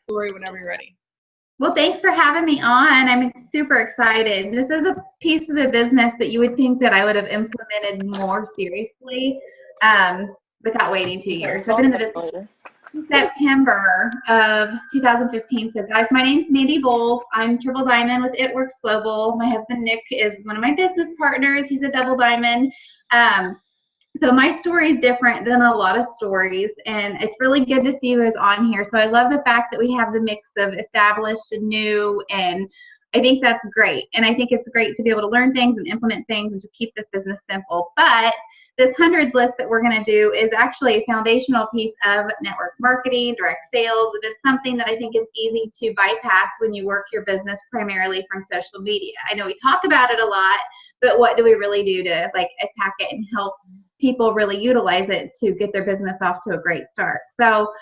story whenever you're ready. Well, thanks for having me on. I'm super excited. This is a piece of the business that you would think that I would have implemented more seriously without waiting 2 years. I've been in the business since September of 2015. So guys, my name's Mandy Bull. I'm triple diamond with It Works Global. My husband Nick is one of my business partners. He's a double diamond. So my story is different than a lot of stories, and it's really good to see you guys on here. So I love the fact that we have the mix of established and new, and I think that's great. And I think it's great to be able to learn things and implement things and just keep this business simple. But this hundreds list that we're going to do is actually a foundational piece of network marketing, direct sales. It's something that I think is easy to bypass when you work your business primarily from social media. I know we talk about it a lot, but what do we really do to like attack it and help people really utilize it to get their business off to a great start? So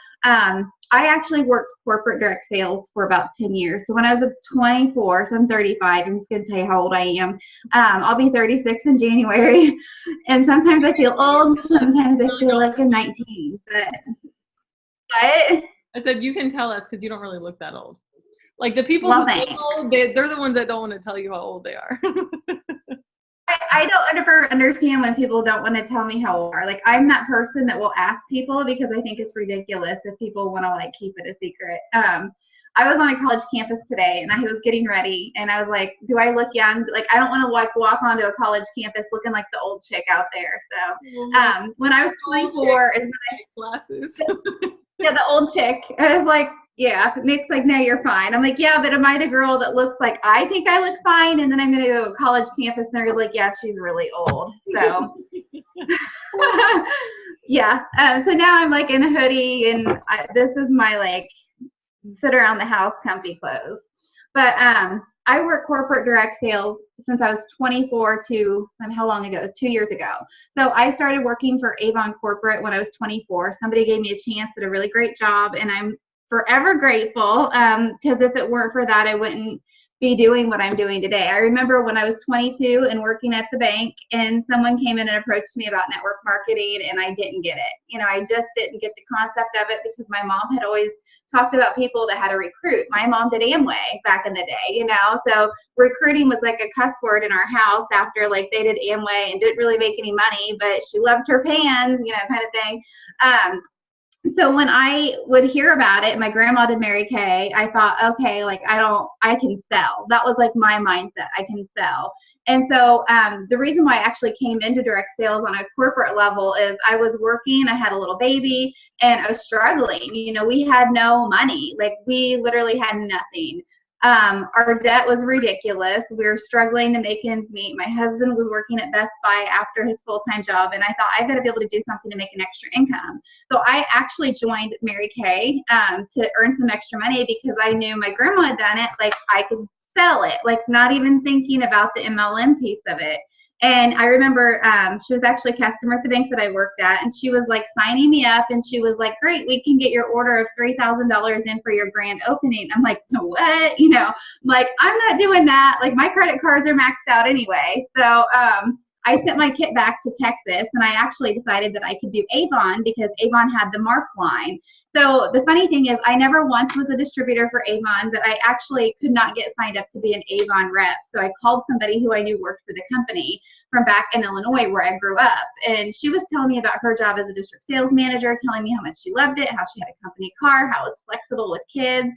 I actually worked corporate direct sales for about 10 years. So when I was 24, so I'm 35, I'm just going to tell you how old I am. I'll be 36 in January. And sometimes I feel old, sometimes I feel like I'm 19. But what? I said, you can tell us because you don't really look that old. Like the people who look old, they're the ones that don't want to tell you how old they are. I don't ever understand when people don't want to tell me how old they are. Like, I'm that person that will ask people because I think it's ridiculous if people want to like keep it a secret. I was on a college campus today and I was getting ready and I was like, do I look young? Like, I don't want to like walk onto a college campus looking like the old chick out there. So when I was 24 is when glasses. Yeah, the old chick. I was like, yeah. Nick's like, no, you're fine. I'm like, yeah, but am I the girl that looks like I think I look fine? And then I'm going to go to a college campus and they're like, yeah, she's really old. So, yeah. So now I'm like in a hoodie and this is my like sit around the house comfy clothes. But I work corporate direct sales since I was 24 to how long ago? 2 years ago. So I started working for Avon Corporate when I was 24. Somebody gave me a chance at a really great job, and I'm forever grateful because if it weren't for that, I wouldn't be doing what I'm doing today. I remember when I was 22 and working at the bank, and someone came in and approached me about network marketing, and I didn't get it. You know, I just didn't get the concept of it because my mom had always talked about people that had to recruit. My mom did Amway back in the day, you know, so recruiting was like a cuss word in our house after like they did Amway and didn't really make any money, but she loved her pans, you know, kind of thing. So when I would hear about it, my grandma did Mary Kay, I thought, okay, like I can sell. That was like my mindset, I can sell. And so the reason why I actually came into direct sales on a corporate level is I was working, I had a little baby, and I was struggling. You know, we had no money. Like we literally had nothing. Our debt was ridiculous. We were struggling to make ends meet. My husband was working at Best Buy after his full-time job, and I thought I've got to be able to do something to make an extra income. So I actually joined Mary Kay to earn some extra money because I knew my grandma had done it. Like I could sell it, like not even thinking about the MLM piece of it. And I remember she was actually a customer at the bank that I worked at, and she was like signing me up, and she was like, great, we can get your order of $3,000 in for your grand opening. I'm like, what? You know, like, I'm not doing that. Like, my credit cards are maxed out anyway. So I sent my kit back to Texas, and I actually decided that I could do Avon because Avon had the Mark line. So the funny thing is I never once was a distributor for Avon, but I actually could not get signed up to be an Avon rep. So I called somebody who I knew worked for the company from back in Illinois where I grew up. And she was telling me about her job as a district sales manager, telling me how much she loved it, how she had a company car, how it was flexible with kids.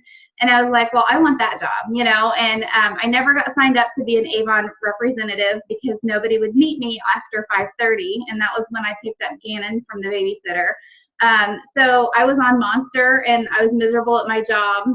And I was like, well, I want that job, you know, and I never got signed up to be an Avon representative because nobody would meet me after 5:30. And that was when I picked up Gannon from the babysitter. So I was on Monster and I was miserable at my job.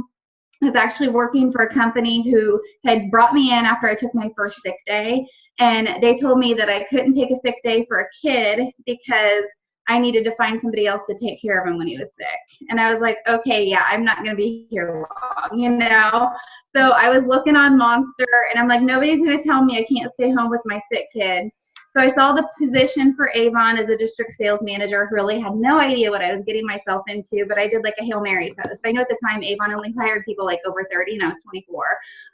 I was actually working for a company who had brought me in after I took my first sick day. And they told me that I couldn't take a sick day for a kid because I needed to find somebody else to take care of him when he was sick. And I was like, okay, yeah, I'm not going to be here long, you know? So I was looking on Monster, and I'm like, nobody's going to tell me I can't stay home with my sick kid. So I saw the position for Avon as a district sales manager. Really had no idea what I was getting myself into, but I did like a Hail Mary post. I know at the time Avon only hired people like over 30 and I was 24.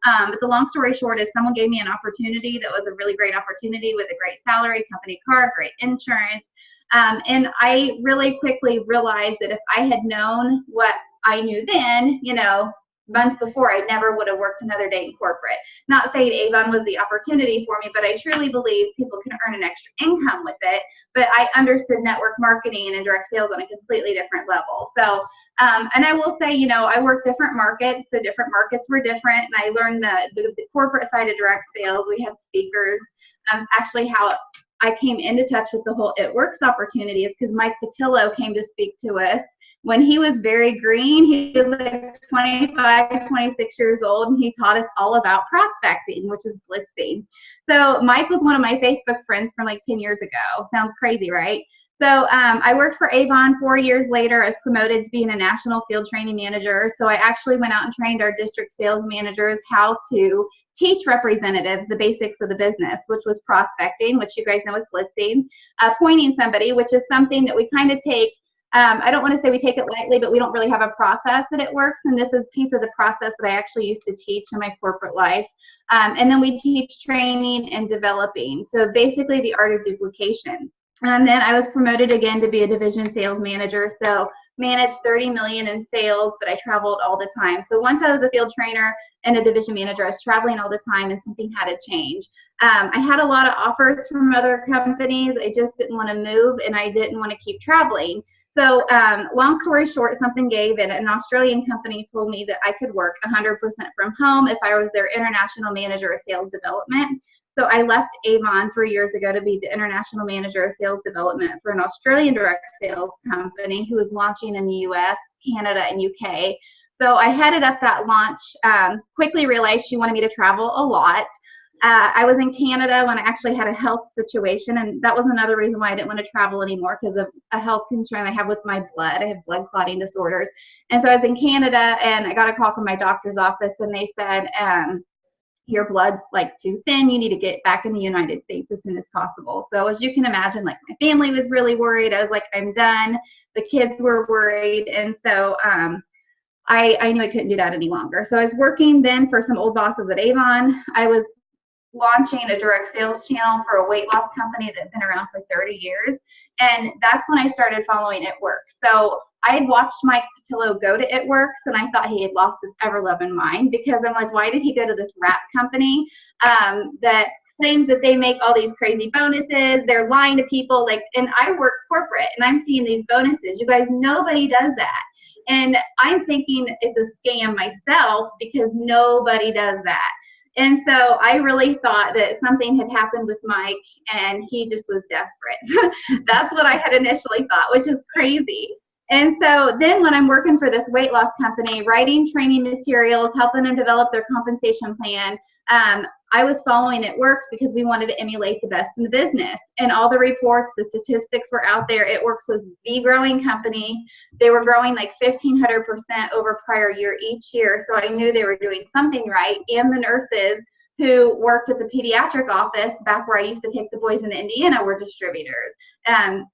But the long story short is someone gave me an opportunity that was a really great opportunity with a great salary, company car, great insurance. And I really quickly realized that if I had known what I knew then, you know, months before, I never would have worked another day in corporate. Not saying Avon was the opportunity for me, but I truly believe people can earn an extra income with it. But I understood network marketing and indirect sales on a completely different level. So, and I will say, you know, I worked different markets, so different markets were different, and I learned the corporate side of direct sales. We had speakers. Actually, how I came into touch with the whole It Works opportunity is because Mike Patillo came to speak to us when he was very green. He was like 25, 26 years old, and he taught us all about prospecting, which is blitzing. So Mike was one of my Facebook friends from like 10 years ago. Sounds crazy, right? So I worked for Avon 4 years later. I was promoted to being a national field training manager. So I actually went out and trained our district sales managers how to teach representatives the basics of the business, which was prospecting, which you guys know is blitzing, appointing somebody, which is something that we kind of take, I don't want to say we take it lightly, but we don't really have a process that it works. And this is a piece of the process that I actually used to teach in my corporate life. And then we teach training and developing. So basically the art of duplication. And then I was promoted again to be a division sales manager. So managed 30 million in sales, but I traveled all the time. So once I was a field trainer and a division manager, I was traveling all the time, and something had to change. I had a lot of offers from other companies. I just didn't want to move, and I didn't want to keep traveling. So long story short, something gave, and an Australian company told me that I could work 100% from home if I was their international manager of sales development. So I left Avon 3 years ago to be the international manager of sales development for an Australian direct sales company who was launching in the US, Canada, and UK. So I headed up that launch, quickly realized she wanted me to travel a lot. I was in Canada when I actually had a health situation, and that was another reason why I didn't want to travel anymore, because of a health concern I have with my blood. I have blood clotting disorders. And so I was in Canada, and I got a call from my doctor's office, and they said, your blood's like too thin, you need to get back in the United States as soon as possible. So as you can imagine, like my family was really worried. I was like, I'm done. The kids were worried. And so I knew I couldn't do that any longer. So I was working then for some old bosses at Avon. I was launching a direct sales channel for a weight loss company that's been around for 30 years. And that's when I started following It Works. So I had watched Mike Patillo go to It Works, and I thought he had lost his ever-loving mind, because I'm like, why did he go to this wrap company that claims that they make all these crazy bonuses? They're lying to people. Like, and I work corporate, and I'm seeing these bonuses. You guys, nobody does that. And I'm thinking it's a scam myself, because nobody does that. And so I really thought that something had happened with Mike, and he just was desperate. That's what I had initially thought, which is crazy. And so then when I'm working for this weight loss company, writing training materials, helping them develop their compensation plan, I was following It Works because we wanted to emulate the best in the business. And all the reports, the statistics were out there. It Works was the growing company. They were growing like 1,500% over prior year each year. So I knew they were doing something right. And the nurses who worked at the pediatric office back where I used to take the boys into Indiana were distributors.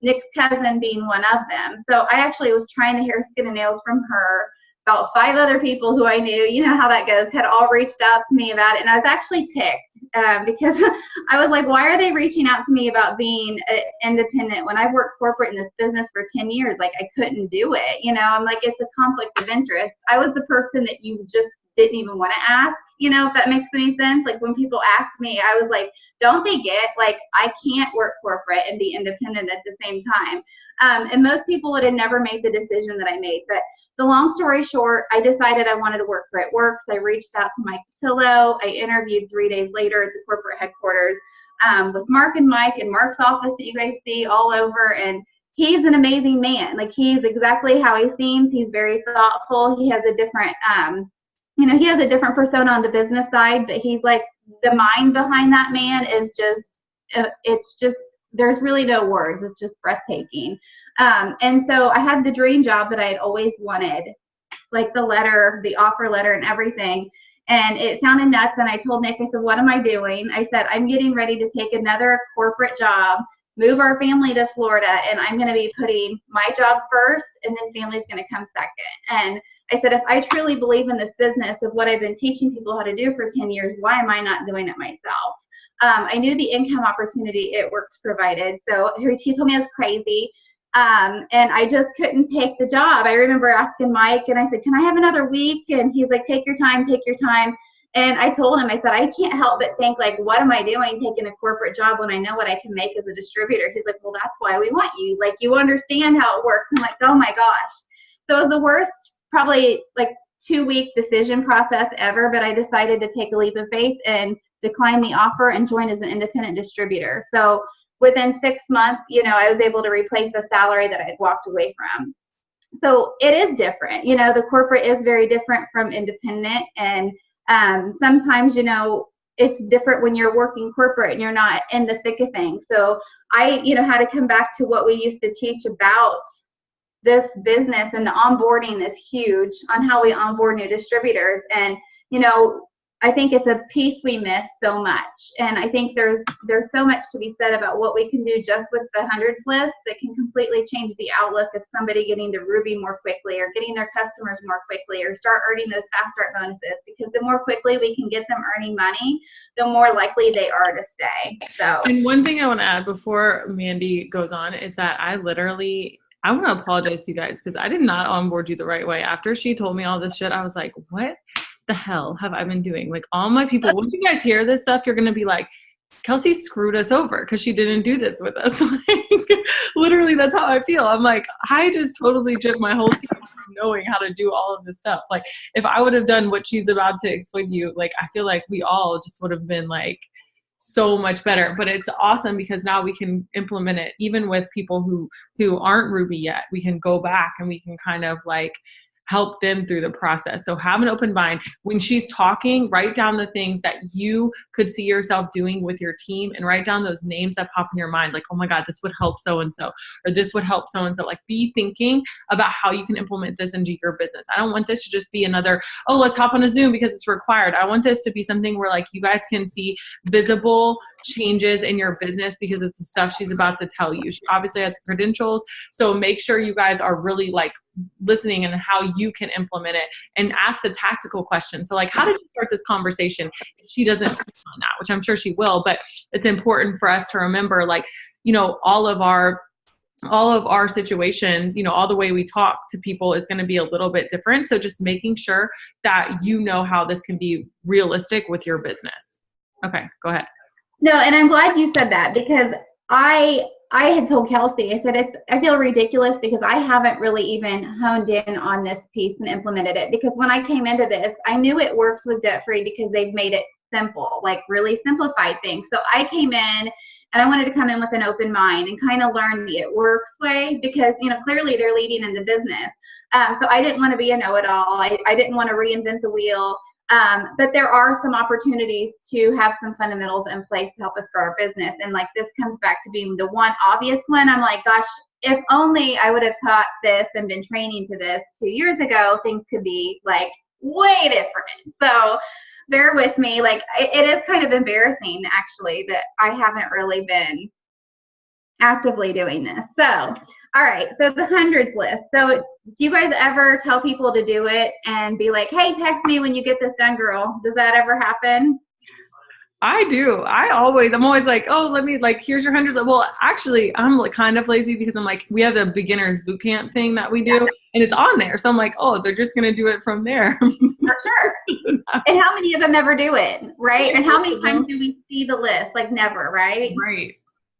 Nick's cousin being one of them. So I actually was trying to hear skin and nails from her. About 5 other people who I knew, you know how that goes, had all reached out to me about it. And I was actually ticked because I was like, why are they reaching out to me about being independent when I worked corporate in this business for 10 years? Like, I couldn't do it. You know, I'm like, it's a conflict of interest. I was the person that you just didn't even want to ask, you know, if that makes any sense. Like, when people ask me, I was like, don't they get, like, I can't work corporate and be independent at the same time. And most people would have never made the decision that I made. But the long story short, I decided I wanted to work for It Works. I reached out to Mike Patillo. I interviewed 3 days later at the corporate headquarters with Mark and Mike in Mark's office that you guys see all over. And he's an amazing man. Like, he's exactly how he seems. He's very thoughtful. He has a different, you know, he has a different persona on the business side, but he's like, the mind behind that man is just, it's just, there's really no words. It's just breathtaking. And so I had the dream job that I had always wanted, like the letter, the offer letter and everything. And it sounded nuts. And I told Nick, I said, what am I doing? I said, I'm getting ready to take another corporate job, move our family to Florida, and I'm going to be putting my job first, and then family's going to come second. And I said, if I truly believe in this business of what I've been teaching people how to do for 10 years, why am I not doing it myself? I knew the income opportunity It Works provided. So he told me I was crazy. And I just couldn't take the job. I remember asking Mike, and I said, can I have another week? And he's like, take your time, take your time. And I told him, I said, I can't help but think, like, what am I doing taking a corporate job when I know what I can make as a distributor? He's like, well, that's why we want you. Like, you understand how it works. I'm like, oh my gosh. So it was the worst, probably like 2-week decision process ever, but I decided to take a leap of faith and decline the offer and join as an independent distributor. So within 6 months, you know, I was able to replace the salary that I'd walked away from. So it is different. You know, the corporate is very different from independent. And sometimes, you know, it's different when you're working corporate and you're not in the thick of things. So I, you know, had to come back to what we used to teach about this business, and the onboarding is huge on how we onboard new distributors. And, you know, I think it's a piece we miss so much. And I think there's so much to be said about what we can do just with the hundreds list that can completely change the outlook of somebody getting to Ruby more quickly, or getting their customers more quickly, or start earning those fast start bonuses. Because the more quickly we can get them earning money, the more likely they are to stay. So, and one thing I want to add before Mandy goes on is that I want to apologize to you guys, because I did not onboard you the right way. After she told me all this shit, I was like, what the hell have I been doing? Like, all my people, once you guys hear this stuff, you're going to be like, Kelsey screwed us over because she didn't do this with us. Like, literally, that's how I feel. I'm like, I just totally gypped my whole team from knowing how to do all of this stuff. Like, if I would have done what she's about to explain to you, like, I feel like we all just would have been like, so much better. But it's awesome because now we can implement it even with people who aren't Ruby yet. We can go back and we can kind of like help them through the process. So have an open mind. When she's talking, write down the things that you could see yourself doing with your team, and write down those names that pop in your mind. Like, oh my God, this would help so-and-so, or this would help so-and-so. Like, be thinking about how you can implement this into your business. I don't want this to just be another, oh, let's hop on a Zoom because it's required. I want this to be something where like you guys can see visible changes in your business because of the stuff she's about to tell you. She obviously has credentials. So make sure you guys are really like listening and how you can implement it, and ask the tactical questions. So like, how did you start this conversation? If she doesn't on that, which I'm sure she will, but it's important for us to remember, like, you know, all of our situations, you know, all the way we talk to people is going to be a little bit different. So just making sure that you know how this can be realistic with your business. Okay, go ahead. No, and I'm glad you said that, because I had told Kelsey, I said, I feel ridiculous because I haven't really even honed in on this piece and implemented it. Because when I came into this, I knew it works with debt free because they've made it simple, like really simplified things. So I came in and I wanted to come in with an open mind and kind of learn the it works way, because, you know, clearly they're leading in the business. So I didn't want to be a know-it-all. I didn't want to reinvent the wheel. But there are some opportunities to have some fundamentals in place to help us grow our business. And like, this comes back to being the one obvious one. I'm like, gosh, if only I would have taught this and been training to this 2 years ago, things could be like way different. So bear with me. Like, it is kind of embarrassing actually that I haven't really been actively doing this. So, all right. So the hundreds list. So do you guys ever tell people to do it and be like, hey, text me when you get this done, girl? Does that ever happen? I do. I'm always like, oh, let me, like, here's your hundreds. Well, actually, I'm like kind of lazy because I'm like, we have the beginners boot camp thing that we do, and it's on there. So I'm like, oh, they're just going to do it from there. For sure. And how many of them ever do it, right? And how many times do we see the list? Like, never, right? Right.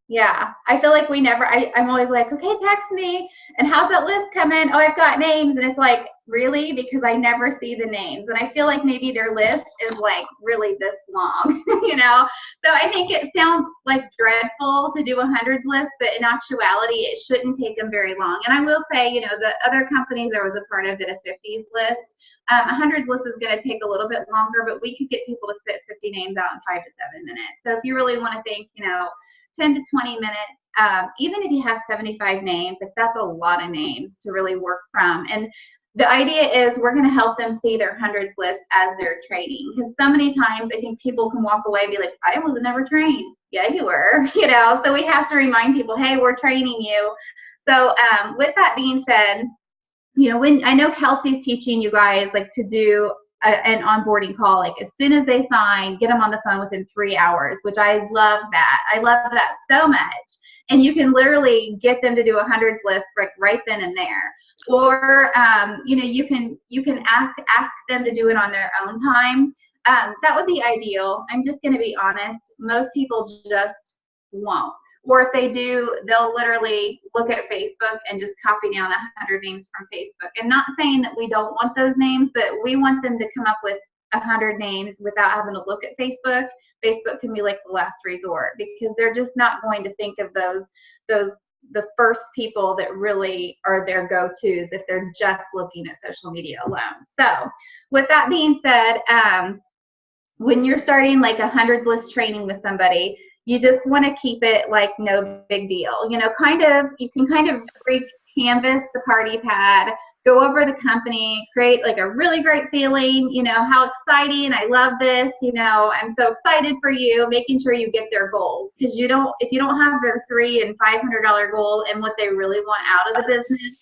Yeah, I feel like we never, I'm always like, okay, text me. And how's that list coming? Oh, I've got names. And it's like, really? Because I never see the names. And I feel like maybe their list is like really this long, you know? So I think it sounds like dreadful to do a hundreds list, but in actuality, it shouldn't take them very long. And I will say, you know, the other companies I was a part of did a 50s list. A hundreds list is going to take a little bit longer, but we could get people to spit 50 names out in 5 to 7 minutes. So if you really want to think, you know, 10 to 20 minutes, even if you have 75 names, like that's a lot of names to really work from. And the idea is we're going to help them see their hundreds list as they're training. Because so many times I think people can walk away and be like, I was never trained. Yeah, you were, you know, so we have to remind people, hey, we're training you. So with that being said, you know, when I know Kelsey's teaching you guys like to do an onboarding call, like as soon as they sign, get them on the phone within 3 hours, which I love that. I love that so much. and you can literally get them to do a hundreds list right then and there. Or you know, you can ask them to do it on their own time. That would be ideal. I'm just going to be honest. Most people just won't. Or if they do, they'll literally look at Facebook and just copy down 100 names from Facebook. And not saying that we don't want those names, but we want them to come up with 100 names without having to look at Facebook. Facebook can be like the last resort, because they're just not going to think of those the first people that really are their go-tos if they're just looking at social media alone. So with that being said, when you're starting like a hundreds list training with somebody, you just want to keep it like no big deal. You know, you can kind of re-canvas the party pad, go over the company, create like a really great feeling, you know, how exciting, I love this, you know, I'm so excited for you, making sure you get their goals. Because if you don't have their $300 and $500 goal and what they really want out of the business,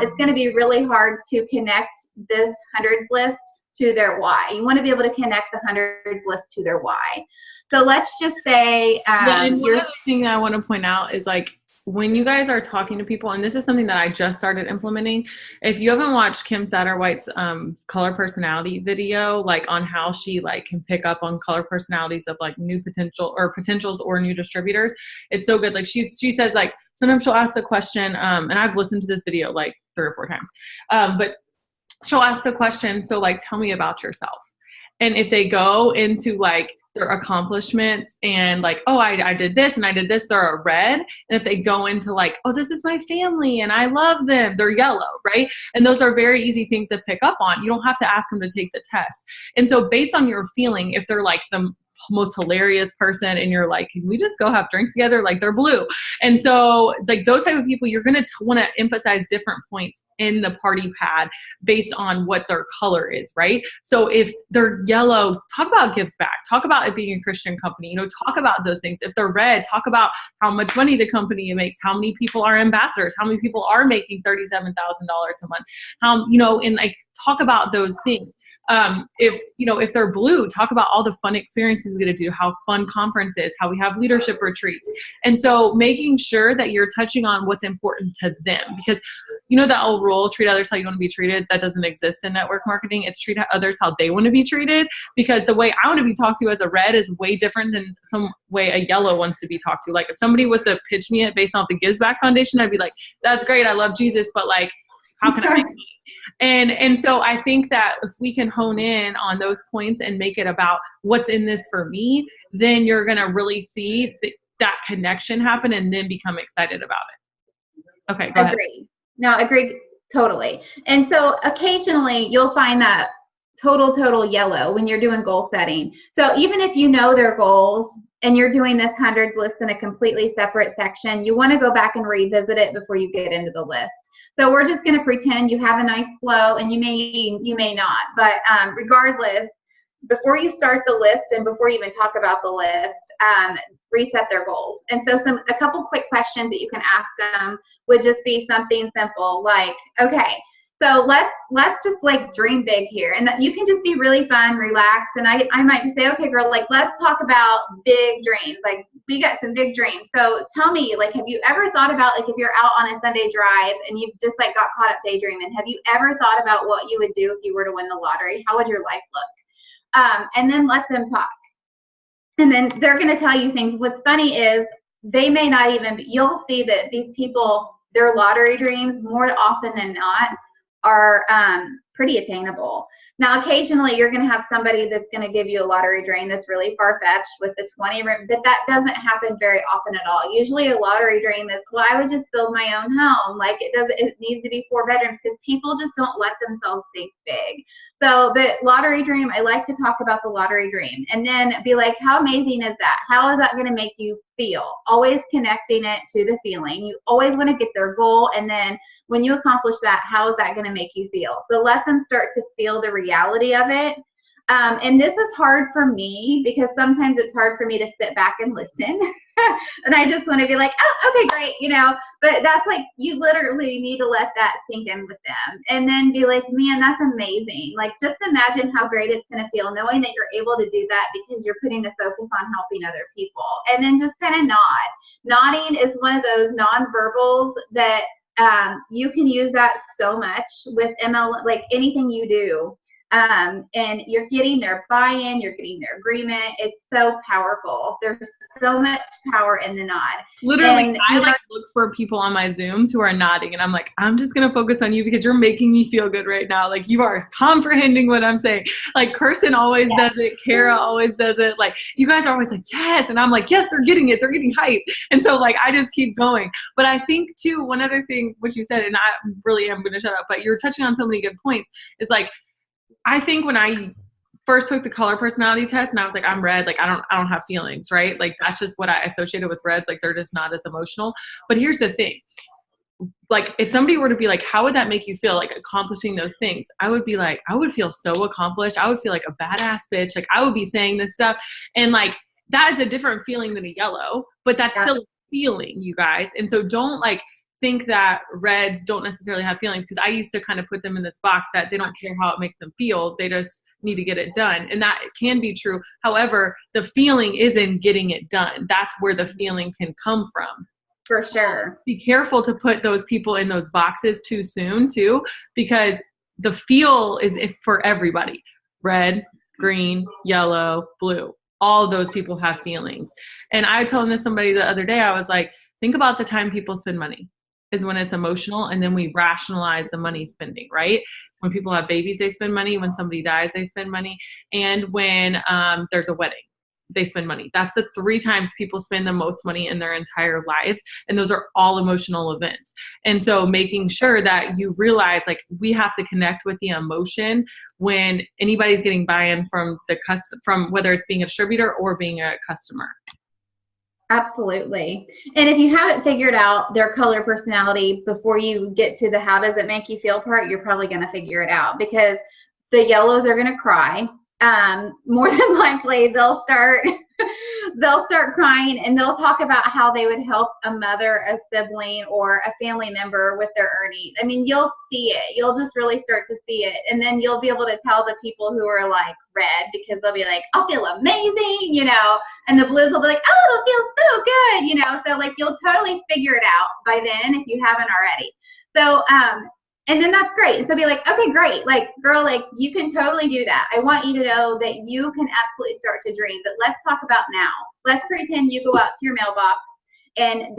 it's going to be really hard to connect this hundreds list to their why. You want to be able to connect the hundreds list to their why. So let's just say and one other thing that I want to point out is like, when you guys are talking to people, and this is something that I just started implementing, if you haven't watched Kim Satterwhite's color personality video, like on how she like can pick up on color personalities of like new potentials or new distributors, it's so good. Like she says, like sometimes she'll ask the question, and I've listened to this video like 3 or 4 times, but she'll ask the question, so like, tell me about yourself. And if they go into like their accomplishments and like, oh, I did this and I did this, they're a red. And if they go into like, oh, this is my family and I love them, they're yellow, right? And those are very easy things to pick up on. You don't have to ask them to take the test. And so based on your feeling, if they're like the most hilarious person and you're like, can we just go have drinks together? Like they're blue. And so like those type of people, you're going to want to emphasize different points in the party pad based on what their color is, right? So if they're yellow, talk about gives back, talk about it being a Christian company, you know, talk about those things. If they're red, talk about how much money the company makes, how many people are ambassadors, how many people are making $37,000 a month, how, you know, and like talk about those things. If they're blue, talk about all the fun experiences we get to do, how fun conferences, how we have leadership retreats. And so making sure that you're touching on what's important to them, because you know that old rule, treat others how you want to be treated, that doesn't exist in network marketing. It's treat others how they want to be treated, because the way I want to be talked to as a red is way different than some way a yellow wants to be talked to. Like if somebody was to pitch me it based off the Gives Back Foundation, I'd be like, that's great, I love Jesus, but like, how can I make money? And so I think that if we can hone in on those points and make it about what's in this for me, then you're going to really see that connection happen and then become excited about it. Okay, go ahead. Agree. No, agree totally. And so occasionally you'll find that total yellow when you're doing goal setting. So even if you know their goals and you're doing this hundreds list in a completely separate section, you want to go back and revisit it before you get into the list. So we're just going to pretend you have a nice flow, and you may not, but regardless, before you start the list and before you even talk about the list, reset their goals. And so a couple quick questions that you can ask them would just be something simple like, okay, so let's just like dream big here. And that you can just be really fun, relaxed. And I might just say, okay, girl, like let's talk about big dreams. Like we got some big dreams. So tell me, like, have you ever thought about, like, if you're out on a Sunday drive and you've just like got caught up daydreaming, have you ever thought about what you would do if you were to win the lottery? How would your life look? And then let them talk. And then they're going to tell you things. What's funny is they may not even, you'll see that these people, their lottery dreams more often than not are pretty attainable. Now, occasionally you're going to have somebody that's going to give you a lottery dream that's really far-fetched with the 20 room, but that doesn't happen very often at all. Usually a lottery dream is, well, I would just build my own home. Like it needs to be 4 bedrooms, because people just don't let themselves think big. So the lottery dream, I like to talk about the lottery dream and then be like, how amazing is that? How is that going to make you feel? Always connecting it to the feeling. You always want to get their goal, and then when you accomplish that, how is that going to make you feel? So let them start to feel the reality of it. And this is hard for me because sometimes it's hard for me to sit back and listen. And I just want to be like, oh, okay, great, you know, but that's like, you literally need to let that sink in with them and then be like, man, that's amazing. Like, just imagine how great it's going to feel knowing that you're able to do that because you're putting the focus on helping other people. And then just kind of nod. Nodding is one of those nonverbals that you can use that so much with ML, like anything you do. And you're getting their buy-in, you're getting their agreement. It's so powerful. There's so much power in the nod. Literally, and, I like look for people on my Zooms who are nodding, and I'm like, I'm just gonna focus on you because you're making me feel good right now. Like, you are comprehending what I'm saying. Like, Kirsten always does it, Kara always does it. Like, you guys are always like, yes, and I'm like, yes, they're getting it, they're getting hype. And so, like, I just keep going. But I think too, one other thing which you said, and I really am gonna shut up, but you're touching on so many good points, is like, I think when I first took the color personality test and I was like, I'm red, like I don't have feelings, right? Like, that's just what I associated with reds. Like, they're just not as emotional. But here's the thing. Like, if somebody were to be like, how would that make you feel, like accomplishing those things? I would be like, I would feel so accomplished. I would feel like a badass bitch. Like, I would be saying this stuff. And like, that is a different feeling than a yellow, but that's still a feeling, you guys. And so don't like think that reds don't necessarily have feelings, because I used to kind of put them in this box that they don't care how it makes them feel. They just need to get it done. And that can be true. However, the feeling is in getting it done. That's where the feeling can come from. For sure. Be careful to put those people in those boxes too soon too, because the feel is for everybody. Red, green, yellow, blue. All of those people have feelings. And I told this somebody the other day, I was like, think about the time people spend money is when it's emotional, and then we rationalize the money spending, right? When people have babies, they spend money. When somebody dies, they spend money. And when there's a wedding, they spend money. That's the 3 times people spend the most money in their entire lives. And those are all emotional events. And so making sure that you realize, like, we have to connect with the emotion when anybody's getting buy-in from from whether it's being a distributor or being a customer. Absolutely. And if you haven't figured out their color personality before you get to the how does it make you feel part, you're probably going to figure it out, because the yellows are going to cry. More than likely they'll start crying, and they'll talk about how they would help a mother, a sibling, or a family member with their earnings. I mean, you'll see it. You'll just really start to see it. And then you'll be able to tell the people who are like red, because they'll be like, I'll feel amazing, you know, and the blues will be like, oh, it'll feel so good, you know. So like, you'll totally figure it out by then if you haven't already. So, and then that's great. So be like, okay, great. Like, girl, like, you can totally do that. I want you to know that you can absolutely start to dream, but let's talk about now. Let's pretend you go out to your mailbox and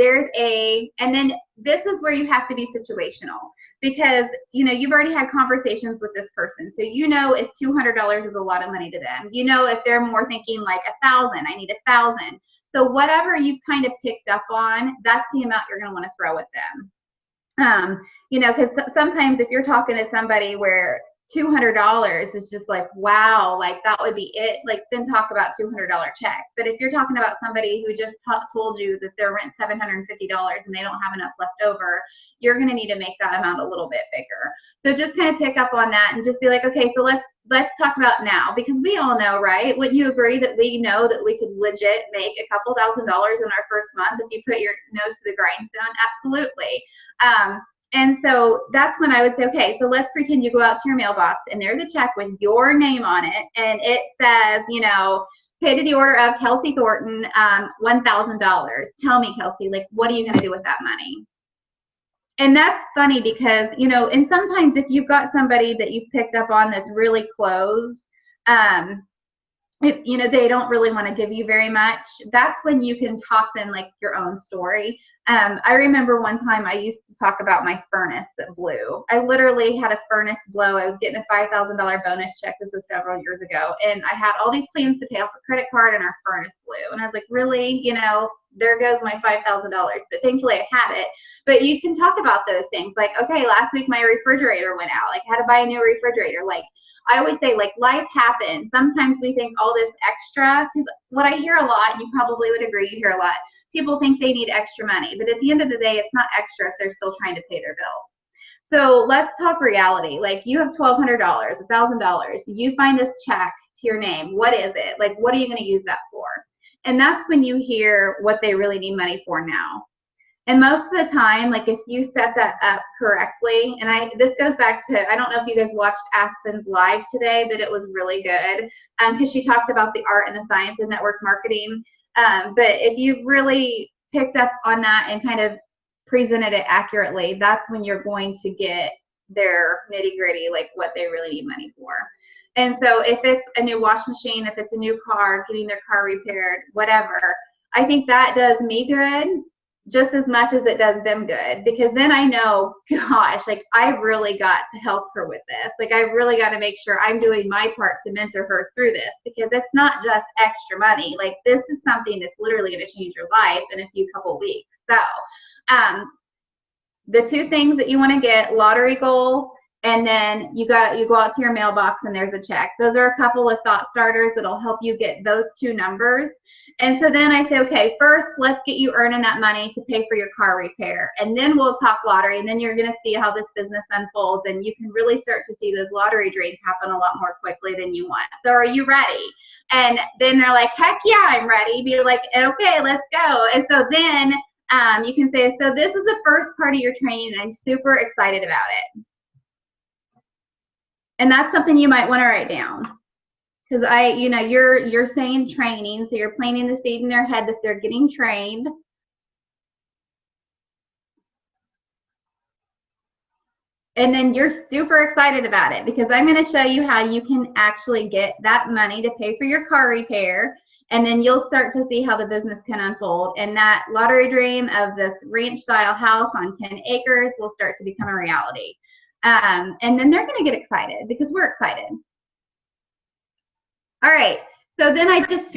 and then this is where you have to be situational, because, you know, you've already had conversations with this person. So, you know, if $200 is a lot of money to them, you know, if they're more thinking like 1,000, I need 1,000. So whatever you've kind of picked up on, that's the amount you're going to want to throw at them. You know, because sometimes if you're talking to somebody where $200 is just like, wow, like that would be it, like, then talk about $200 check. But if you're talking about somebody who just told you that their rent's $750 and they don't have enough left over, you're going to need to make that amount a little bit bigger. So just kind of pick up on that and just be like, okay, so let's talk about now, because we all know, right? Wouldn't you agree that we know that we could legit make a couple $1,000s in our first month if you put your nose to the grindstone? Absolutely. And so that's when I would say, okay, so let's pretend you go out to your mailbox and there's a check with your name on it, and it says, you know, pay to the order of Kelsey Thornton, $1,000. Tell me, Kelsey, like, what are you going to do with that money? And that's funny because, you know, and sometimes if you've got somebody that you've picked up on that's really closed, if, you know, they don't really want to give you very much, that's when you can toss in like your own story. I remember one time I used to talk about my furnace that blew. I literally had a furnace blow. I was getting a $5,000 bonus check. This was several years ago. And I had all these plans to pay off a credit card, and our furnace blew. And I was like, really? You know, there goes my $5,000. But thankfully I had it. But you can talk about those things. Like, okay, last week my refrigerator went out. Like, I had to buy a new refrigerator. Like, I always say, like, life happens. Sometimes we think all this extra, because what I hear a lot, and you probably would agree, you hear a lot, people think they need extra money. But at the end of the day, it's not extra if they're still trying to pay their bills. So let's talk reality. Like, you have $1,200, $1,000. You find this check to your name. What is it? Like, what are you going to use that for? And that's when you hear what they really need money for now. And most of the time, like if you set that up correctly, and this goes back to, I don't know if you guys watched Aspen's live today, but it was really good because she talked about the art and the science of network marketing. But if you really picked up on that and kind of presented it accurately, that's when you're going to get their nitty gritty, like what they really need money for. And so if it's a new wash machine, if it's a new car, getting their car repaired, whatever, I think that does me good just as much as it does them good, because then I know, gosh, like I really got to help her with this. Like I really got to make sure I'm doing my part to mentor her through this, because it's not just extra money. Like this is something that's literally going to change your life in a few couple weeks. So the two things that you want to get, lottery goal, and then you go out to your mailbox and there's a check. Those are a couple of thought starters that'll help you get those two numbers. And so then I say, okay, first let's get you earning that money to pay for your car repair. And then we'll talk lottery, and then you're going to see how this business unfolds, and you can really start to see those lottery dreams happen a lot more quickly than you want. So are you ready? And then they're like, heck yeah, I'm ready. Be like, okay, let's go. And so then you can say, so this is the first part of your training, and I'm super excited about it. And that's something you might want to write down. Because you're saying training, so you're planting the seed in their head that they're getting trained. And then you're super excited about it, because I'm going to show you how you can actually get that money to pay for your car repair. And then you'll start to see how the business can unfold. And that lottery dream of this ranch style house on 10 acres will start to become a reality. And then they're going to get excited because we're excited. All right. So then I just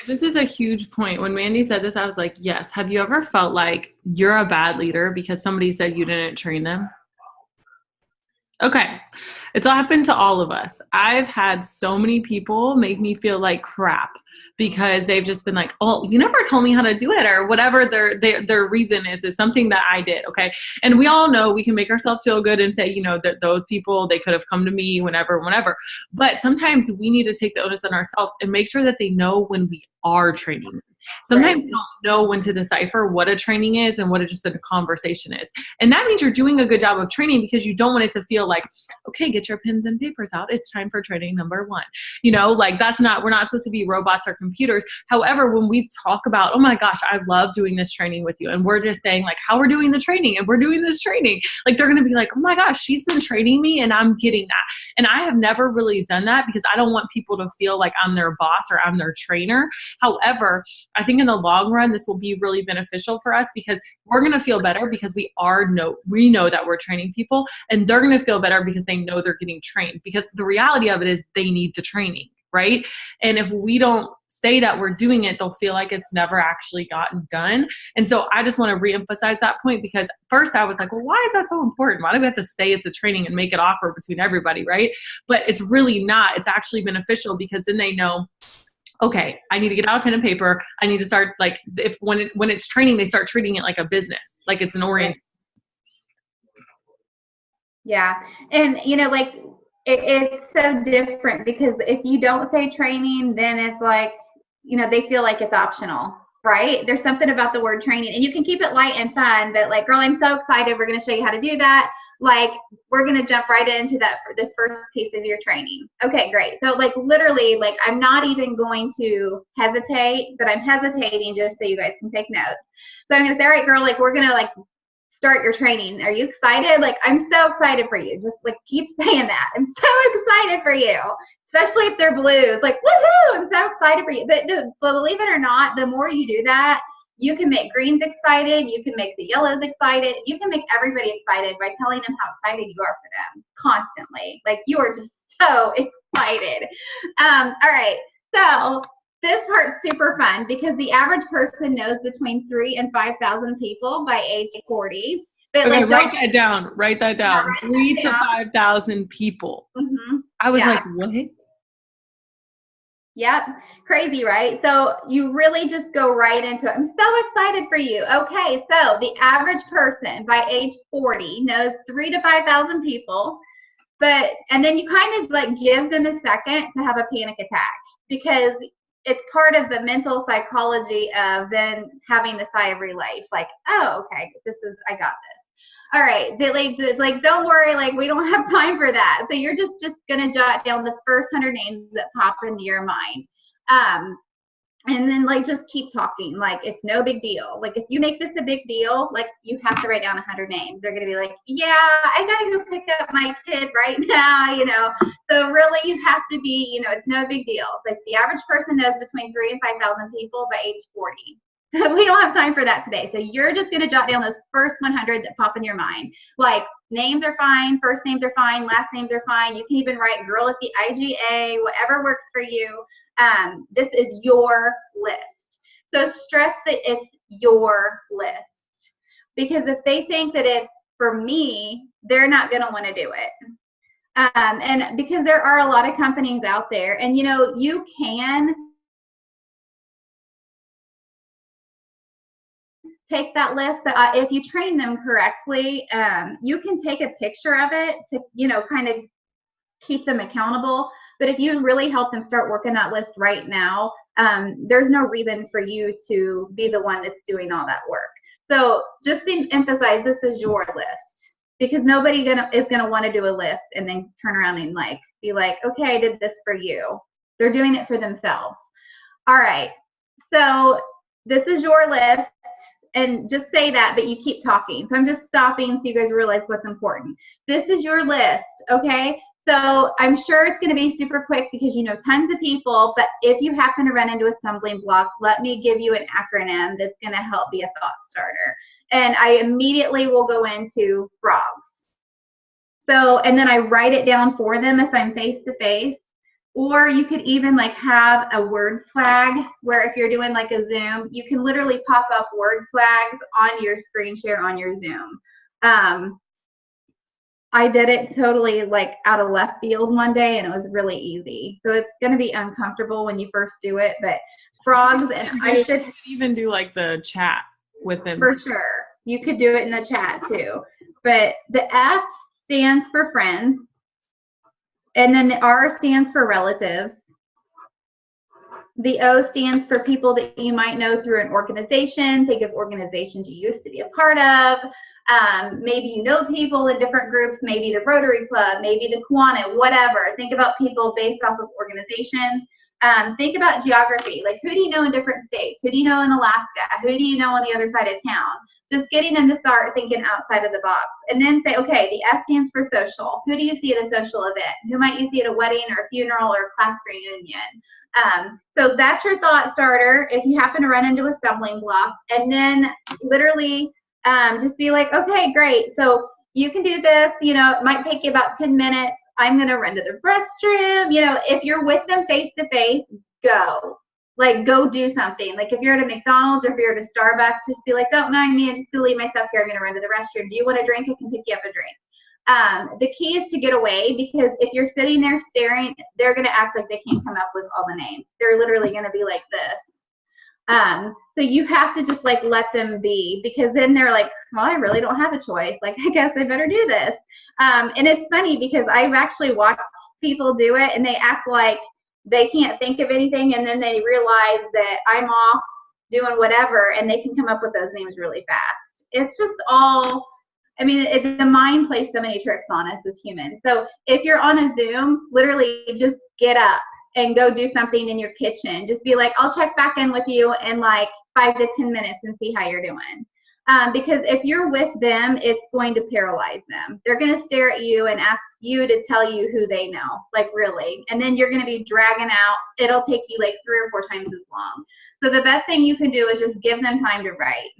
this is a huge point. When Mandy said this, I was like, yes. Have you ever felt like you're a bad leader because somebody said you didn't train them? Okay. It's happened to all of us. I've had so many people make me feel like crap because they've just been like, oh, you never told me how to do it, or whatever their reason is something that I did. Okay. And we all know we can make ourselves feel good and say, that those people, they could have come to me whenever. But sometimes we need to take the onus on ourselves and make sure that they know when we are training. Sometimes you don't know when to decipher what a training is and what just a conversation is. And that means you're doing a good job of training, because you don't want it to feel like, okay, get your pens and papers out. It's time for training number 1. Like we're not supposed to be robots or computers. However, when we talk about, oh my gosh, I love doing this training with you, and we're just saying like how we're doing the training and we're doing this training, like they're going to be like, oh my gosh, she's been training me and I'm getting that. And I have never really done that because I don't want people to feel like I'm their boss or I'm their trainer. However, I think in the long run, this will be really beneficial for us, because we're going to feel better because we know that we're training people, and they're going to feel better because they know they're getting trained, because the reality of it is they need the training, right? And if we don't say that we're doing it, they'll feel like it's never actually gotten done. And so I just want to reemphasize that point, because first I was like, well, why is that so important? Why do we have to say it's a training and make it awkward between everybody, right? But it's really not. It's actually beneficial, because then they know, okay, I need to get out a pen and paper. I need to start, like, when it's training, they start treating it like a business, like it's an orient. Yeah. And, like, it's so different, because if you don't say training, then it's like, they feel like it's optional, right? There's something about the word training, and you can keep it light and fun, but like, girl, I'm so excited. We're going to show you how to do that. Like, we're going to jump right into the first piece of your training. Okay, great. So like literally, like I'm not even going to hesitate, but I'm hesitating just so you guys can take notes. So I'm going to say, all right, girl, like we're going to like start your training. Are you excited? Like, I'm so excited for you. Just like keep saying that. I'm so excited for you, especially if they're blues. Like, woohoo, I'm so excited for you. But believe it or not, the more you do that, you can make greens excited. You can make the yellows excited. You can make everybody excited by telling them how excited you are for them constantly. Like, you are just so excited. All right. So this part's super fun, because the average person knows between 3,000 and 5,000 people by age 40. But okay, like, write that down. 3,000 to 5,000 people. Mm-hmm. I was like, what? Yep. Crazy, right? So you really just go right into it. I'm so excited for you. Okay. So the average person by age 40 knows 3,000 to 5,000 people. And then you kind of like give them a second to have a panic attack, because it's part of the mental psychology of then having the sigh of relief, like, oh, okay, I got this. All right, like, don't worry, like, we don't have time for that. So you're just gonna jot down the first 100 names that pop into your mind. And then like just keep talking, like it's no big deal. Like if you make this a big deal, like you have to write down 100 names. They're gonna be like, yeah, I gotta go pick up my kid right now, you know. So really you have to be, you know, it's no big deal. It's like the average person knows between 3,000 and 5,000 people by age 40. We don't have time for that today. So you're just gonna jot down those first 100 that pop in your mind. Like names are fine, first names are fine, last names are fine. You can even write girl at the IGA, whatever works for you. This is your list. So stress that it's your list, because if they think that it's for me, they're not going to want to do it. And because there are a lot of companies out there, and you know, you can take that list. If you train them correctly, you can take a picture of it to, you know, kind of keep them accountable. But if you really help them start working that list right now, there's no reason for you to be the one that's doing all that work. So just to emphasize, this is your list, because nobody is gonna want to do a list and then turn around and like be like, okay, I did this for you. They're doing it for themselves. All right, so this is your list, and just say that, but you keep talking. So I'm just stopping so you guys realize what's important. This is your list, okay? So I'm sure it's going to be super quick because you know tons of people, but if you happen to run into a stumbling block, let me give you an acronym that's going to help be a thought starter. And I immediately will go into frogs. So, and then I write it down for them if I'm face to face. Or you could even like have a word swag where if you're doing like a Zoom, you can literally pop up word swags on your screen share on your Zoom. I did it totally like out of left field one day and it was really easy. So it's going to be uncomfortable when you first do it, but frogs, and I should even do like the chat with them. For sure. You could do it in the chat too. But the F stands for friends. And then the R stands for relatives. The O stands for people that you might know through an organization. Think of organizations you used to be a part of. Maybe you know people in different groups, maybe the Rotary Club, maybe the Kiwanis, whatever. Think about people based off of organizations. Think about geography. Like, who do you know in different states? Who do you know in Alaska? Who do you know on the other side of town? Just getting them to start thinking outside of the box. And then say, okay, the S stands for social. Who do you see at a social event? Who might you see at a wedding or a funeral or a class reunion? So that's your thought starter if you happen to run into a stumbling block. And then literally just be like, okay, great. So you can do this. You know, it might take you about 10 minutes. I'm going to run to the restroom. You know, if you're with them face to face, go. Like, go do something. Like, if you're at a McDonald's or if you're at a Starbucks, just be like, don't mind me. I'm just going to leave my stuff here. I'm going to run to the restroom. Do you want a drink? I can pick you up a drink. The key is to get away, because if you're sitting there staring, they're going to act like they can't come up with all the names. They're literally going to be like this. So you have to just like let them be, because then they're like, well, I really don't have a choice. Like, I guess I better do this. And it's funny because I've actually watched people do it and they act like they can't think of anything, and then they realize that I'm off doing whatever and they can come up with those names really fast. It's just all, I mean, the mind plays so many tricks on us as humans. So if you're on a Zoom, literally just get up and go do something in your kitchen. Just be like, I'll check back in with you in like 5 to 10 minutes and see how you're doing. Because if you're with them, it's going to paralyze them. They're going to stare at you and ask you to tell you who they know, like really. And then you're going to be dragging out. It'll take you like 3 or 4 times as long. So the best thing you can do is just give them time to write.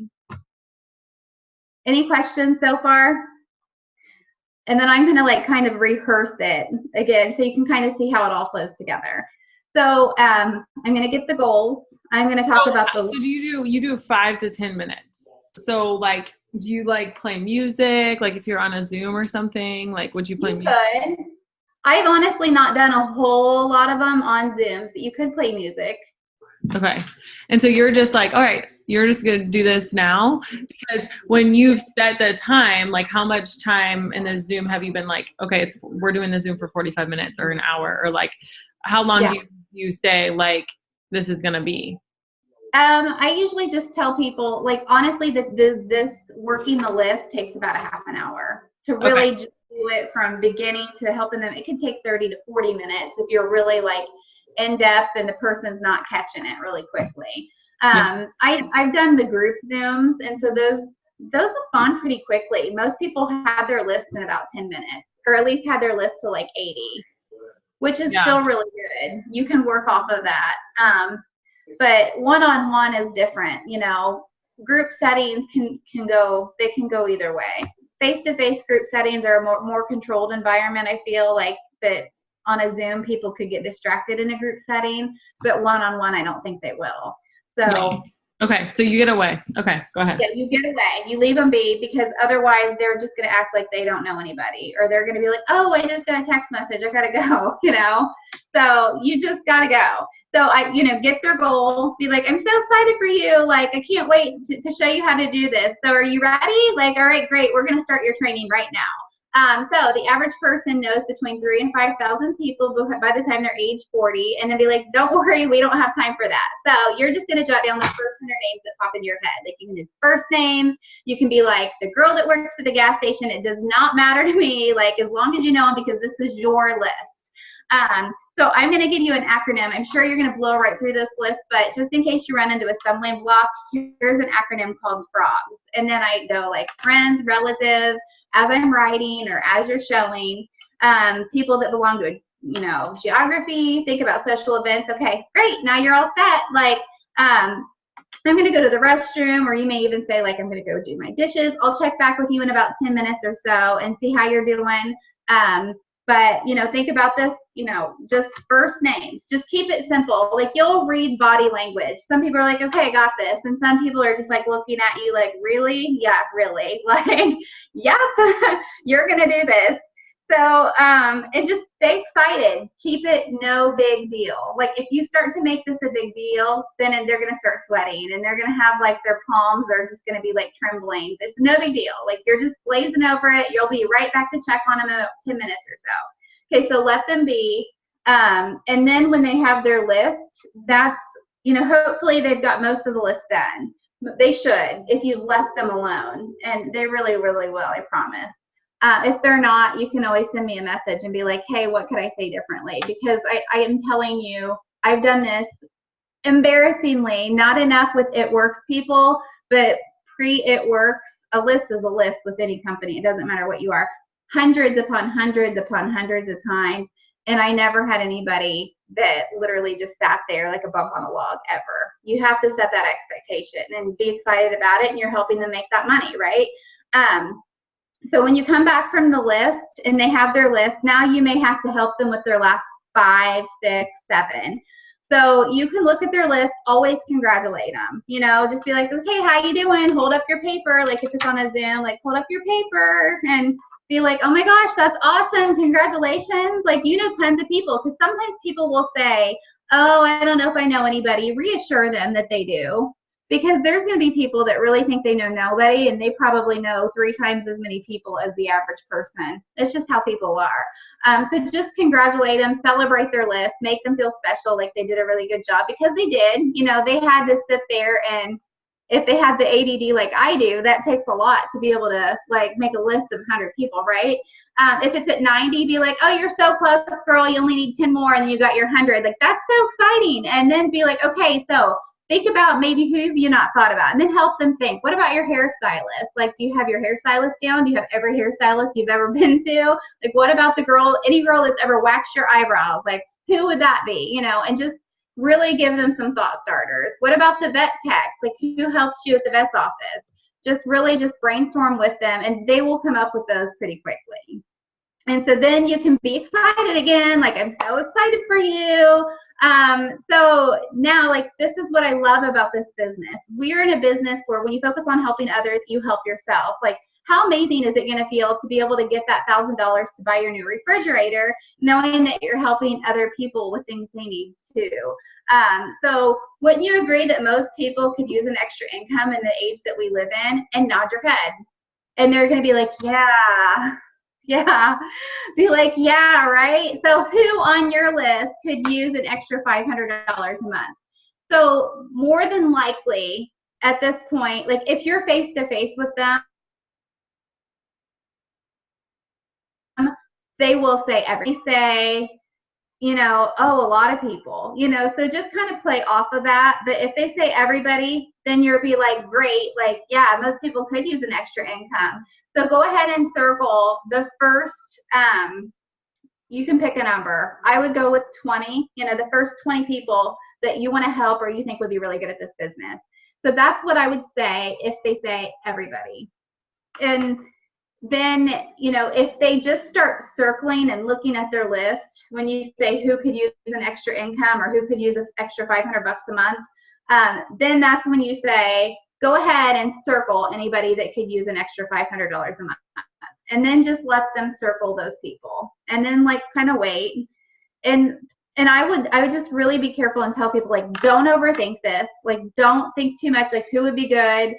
Any questions so far? And then I'm going to like kind of rehearse it again so you can kind of see how it all flows together. So I'm going to get the goals. I'm going to talk about the. So you do 5 to 10 minutes. So like, do you like play music? Like if you're on a Zoom or something, like would you play music? Could. I've honestly not done a whole lot of them on Zooms, but you could play music. Okay. And so you're just like, all right, you're just going to do this now? Because when you've set the time, like how much time in the Zoom have you been like, okay, we're doing the Zoom for 45 minutes or an hour, or like how long Yeah. do you say like this is going to be? I usually just tell people, like, honestly, this working the list takes about a half an hour to Okay. really just do it from beginning to helping them. It can take 30 to 40 minutes if you're really like in depth and the person's not catching it really quickly. Yeah. I've done the group Zooms, and so those have gone pretty quickly. Most people had their list in about 10 minutes, or at least had their list to like 80, which is Yeah. still really good. You can work off of that. But one-on-one is different. You know, group settings can go either way. Face-to-face group settings are a more controlled environment. I feel like that on a Zoom, people could get distracted in a group setting, but one-on-one, I don't think they will. So Yeah. Okay. So you get away. Okay. Go ahead. yeah, you get away. You leave them be, because otherwise they're just going to act like they don't know anybody, or they're going to be like, oh, I just got a text message. I got to go, you know? So you just got to go. So get their goal, be like, I'm so excited for you. Like, I can't wait to show you how to do this. So are you ready? Like, all right, great. We're going to start your training right now. So the average person knows between 3,000 and 5,000 people by the time they're age 40, and then be like, don't worry, we don't have time for that. So you're just going to jot down the first 100 names that pop into your head. Like, you can do first names. You can be like, the girl that works at the gas station. It does not matter to me. Like, as long as you know them, because this is your list. So I'm going to give you an acronym. I'm sure you're going to blow right through this list, but just in case you run into a stumbling block, here's an acronym called FROGS. And then I go like friends, relatives, as I'm writing or as you're showing, people that belong to geography, think about social events. Okay, great. Now you're all set. Like, I'm going to go to the restroom, or you may even say, like, I'm going to go do my dishes. I'll check back with you in about 10 minutes or so and see how you're doing. But, think about this, just first names. Just keep it simple. Like, you'll read body language. Some people are like, okay, I got this. And some people are just like looking at you like, really? Yeah, really? Like, yep, you're going to do this. So, and just stay excited. Keep it no big deal. Like, if you start to make this a big deal, then they're going to start sweating, and they're going to have like their palms are just going to be like trembling. It's no big deal. Like, you're just blazing over it. You'll be right back to check on them in about 10 minutes or so. Okay, so let them be. And then when they have their list, that's, hopefully they've got most of the list done. They should, if you left them alone. And they really, really will, I promise. If they're not, you can always send me a message and be like, hey, what could I say differently? Because I am telling you, I've done this embarrassingly, not enough with It Works people, but pre-It Works, a list is a list with any company. It doesn't matter what you are. Hundreds upon hundreds upon hundreds of times. And I never had anybody that literally just sat there like a bump on a log ever. You have to set that expectation and be excited about it, and you're helping them make that money, right? So when you come back from the list and they have their list, now you may have to help them with their last 5, 6, 7. So you can look at their list, always congratulate them. Just be like, okay, how you doing? Hold up your paper. Like, if it's on a Zoom, like, hold up your paper and be like, oh my gosh, that's awesome. Congratulations. Like, tons of people, because sometimes people will say, oh, I don't know if I know anybody. Reassure them that they do. Because there's going to be people that really think they know nobody, and they probably know 3 times as many people as the average person. It's just how people are. So just congratulate them, celebrate their list, make them feel special, like they did a really good job, because they did. They had to sit there, and if they have the ADD like I do, that takes a lot to be able to like make a list of 100 people, right? If it's at 90, be like, oh, you're so close, girl. You only need 10 more, and then you got your 100. Like, that's so exciting. And then be like, okay, so think about maybe who have you not thought about, and then help them think. What about your hairstylist? Like, do you have your hairstylist down? Do you have every hairstylist you've ever been to? Like, what about any girl that's ever waxed your eyebrows? Like, who would that be? And just really give them some thought starters. What about the vet techs? Like, who helps you at the vet's office? Just brainstorm with them, and they will come up with those pretty quickly. And so then you can be excited again. Like, I'm so excited for you. So now, like, this is what I love about this business. We're in a business where when you focus on helping others, you help yourself. Like, how amazing is it going to feel to be able to get that $1,000 to buy your new refrigerator, knowing that you're helping other people with things they need too? So wouldn't you agree that most people could use an extra income in the age that we live in? And nod your head. And they're going to be like, yeah. Yeah, be like, yeah, right? So who on your list could use an extra $500 a month? So more than likely at this point, like if you're face to face with them, they will say you know, oh, a lot of people, you know, so just kind of play off of that. But if they say everybody, then you'll be like, great, like, yeah, most people could use an extra income. So go ahead and circle the first, you can pick a number. I would go with 20, you know, the first 20 people that you want to help or you think would be really good at this business. So that's what I would say if they say everybody. And then, you know, if they just start circling and looking at their list, when you say who could use an extra income or who could use an extra 500 bucks a month, then that's when you say, go ahead and circle anybody that could use an extra $500 a month. And then just let them circle those people. And then like kind of wait. And I would just really be careful and tell people, like, don't overthink this. Like, don't think too much, like who would be good.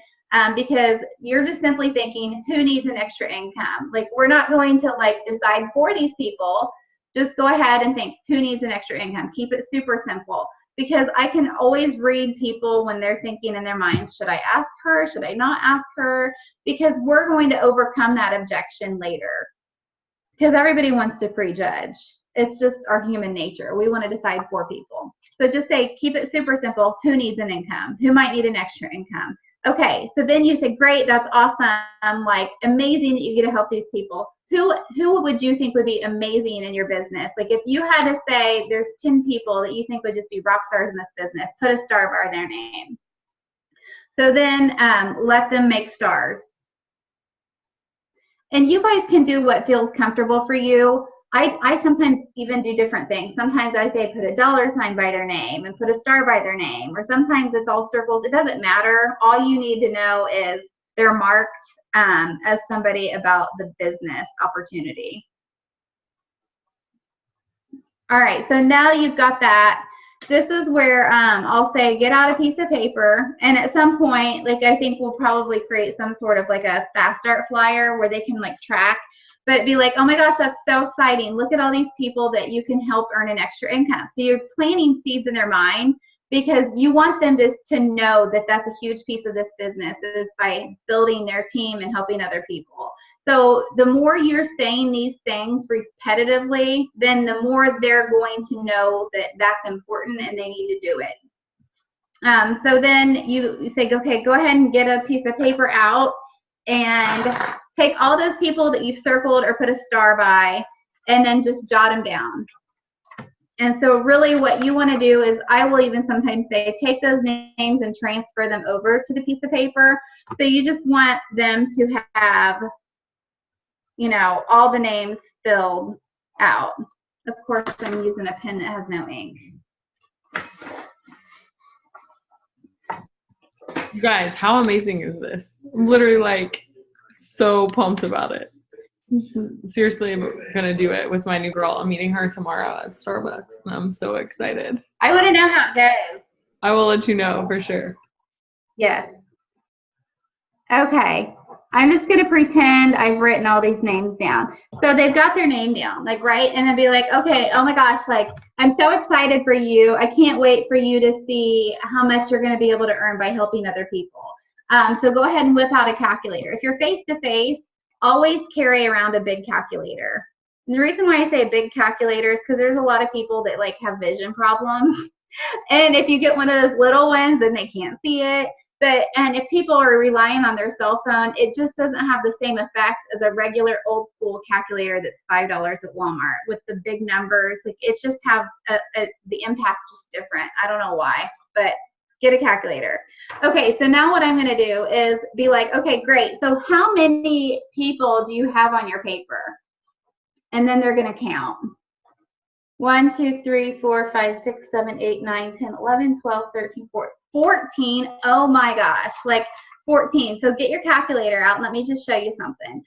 Because you're just simply thinking, who needs an extra income? Like, we're not going to like decide for these people. Just go ahead and think, who needs an extra income? Keep it super simple. Because I can always read people when they're thinking in their minds, should I ask her? Should I not ask her? Because we're going to overcome that objection later. Because everybody wants to prejudge. It's just our human nature. We want to decide for people. So just say, keep it super simple. Who needs an income? Who might need an extra income? Okay, so then you say, great, that's awesome, like amazing that you get to help these people. Who would you think would be amazing in your business? Like if you had to say there's 10 people that you think would just be rock stars in this business, put a star by their name. So then let them make stars. And you guys can do what feels comfortable for you. I sometimes even do different things. Sometimes I say put a $sign by their name and put a star by their name, or sometimes it's all circled. It doesn't matter. All you need to know is they're marked as somebody about the business opportunity. All right, so now you've got that. This is where I'll say get out a piece of paper, and at some point, like I think we'll probably create some sort of like a fast start flyer where they can like track. But be like, oh my gosh, that's so exciting. Look at all these people that you can help earn an extra income. So you're planting seeds in their mind because you want them to know that that's a huge piece of this business is by building their team and helping other people. So the more you're saying these things repetitively, then the more they're going to know that that's important and they need to do it. So then you say, okay, go ahead and get a piece of paper out and take all those people that you've circled or put a star by and then just jot them down. And so really what you want to do is, I will even sometimes say, take those names and transfer them over to the piece of paper. So you just want them to have, you know, all the names filled out. Of course, I'm using a pen that has no ink. You guys, how amazing is this? I'm literally like so pumped about it. Seriously, I'm gonna do it with my new girl. I'm meeting her tomorrow at Starbucks, and I'm so excited. I want to know how it goes. I will let you know for sure. Yes. Okay. I'm just going to pretend I've written all these names down. So they've got their name down, like, right? And then be like, okay, oh my gosh, like, I'm so excited for you. I can't wait for you to see how much you're going to be able to earn by helping other people. So go ahead and whip out a calculator. If you're face-to-face, always carry around a big calculator. And the reason why I say a big calculator is because there's a lot of people that, like, have vision problems. And if you get one of those little ones, then they can't see it. And if people are relying on their cell phone, it just doesn't have the same effect as a regular old school calculator that's $5 at Walmart with the big numbers. Like, it's just have the impact just different. I don't know why, but get a calculator. Okay, so now what I'm going to do is be like, okay, great. So how many people do you have on your paper? And then they're going to count. 1, 2, 3, 4, 5, 6, 7, 8, 9, 10, 11, 12, 13, 14. 14. Oh my gosh. Like, 14. So get your calculator out and let me just show you something.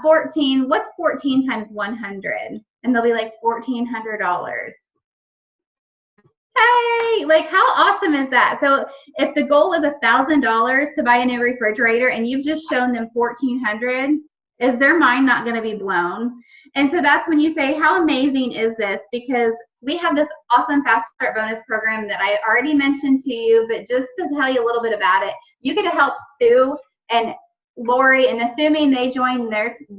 14, what's 14 times 100? And they'll be like $1,400. Hey, like how awesome is that? So if the goal is $1,000 to buy a new refrigerator and you've just shown them 1,400, is their mind not going to be blown? And so that's when you say, how amazing is this? Because we have this awesome Fast Start bonus program that I already mentioned to you, but just to tell you a little bit about it, you get to help Sue and Lori, and assuming they join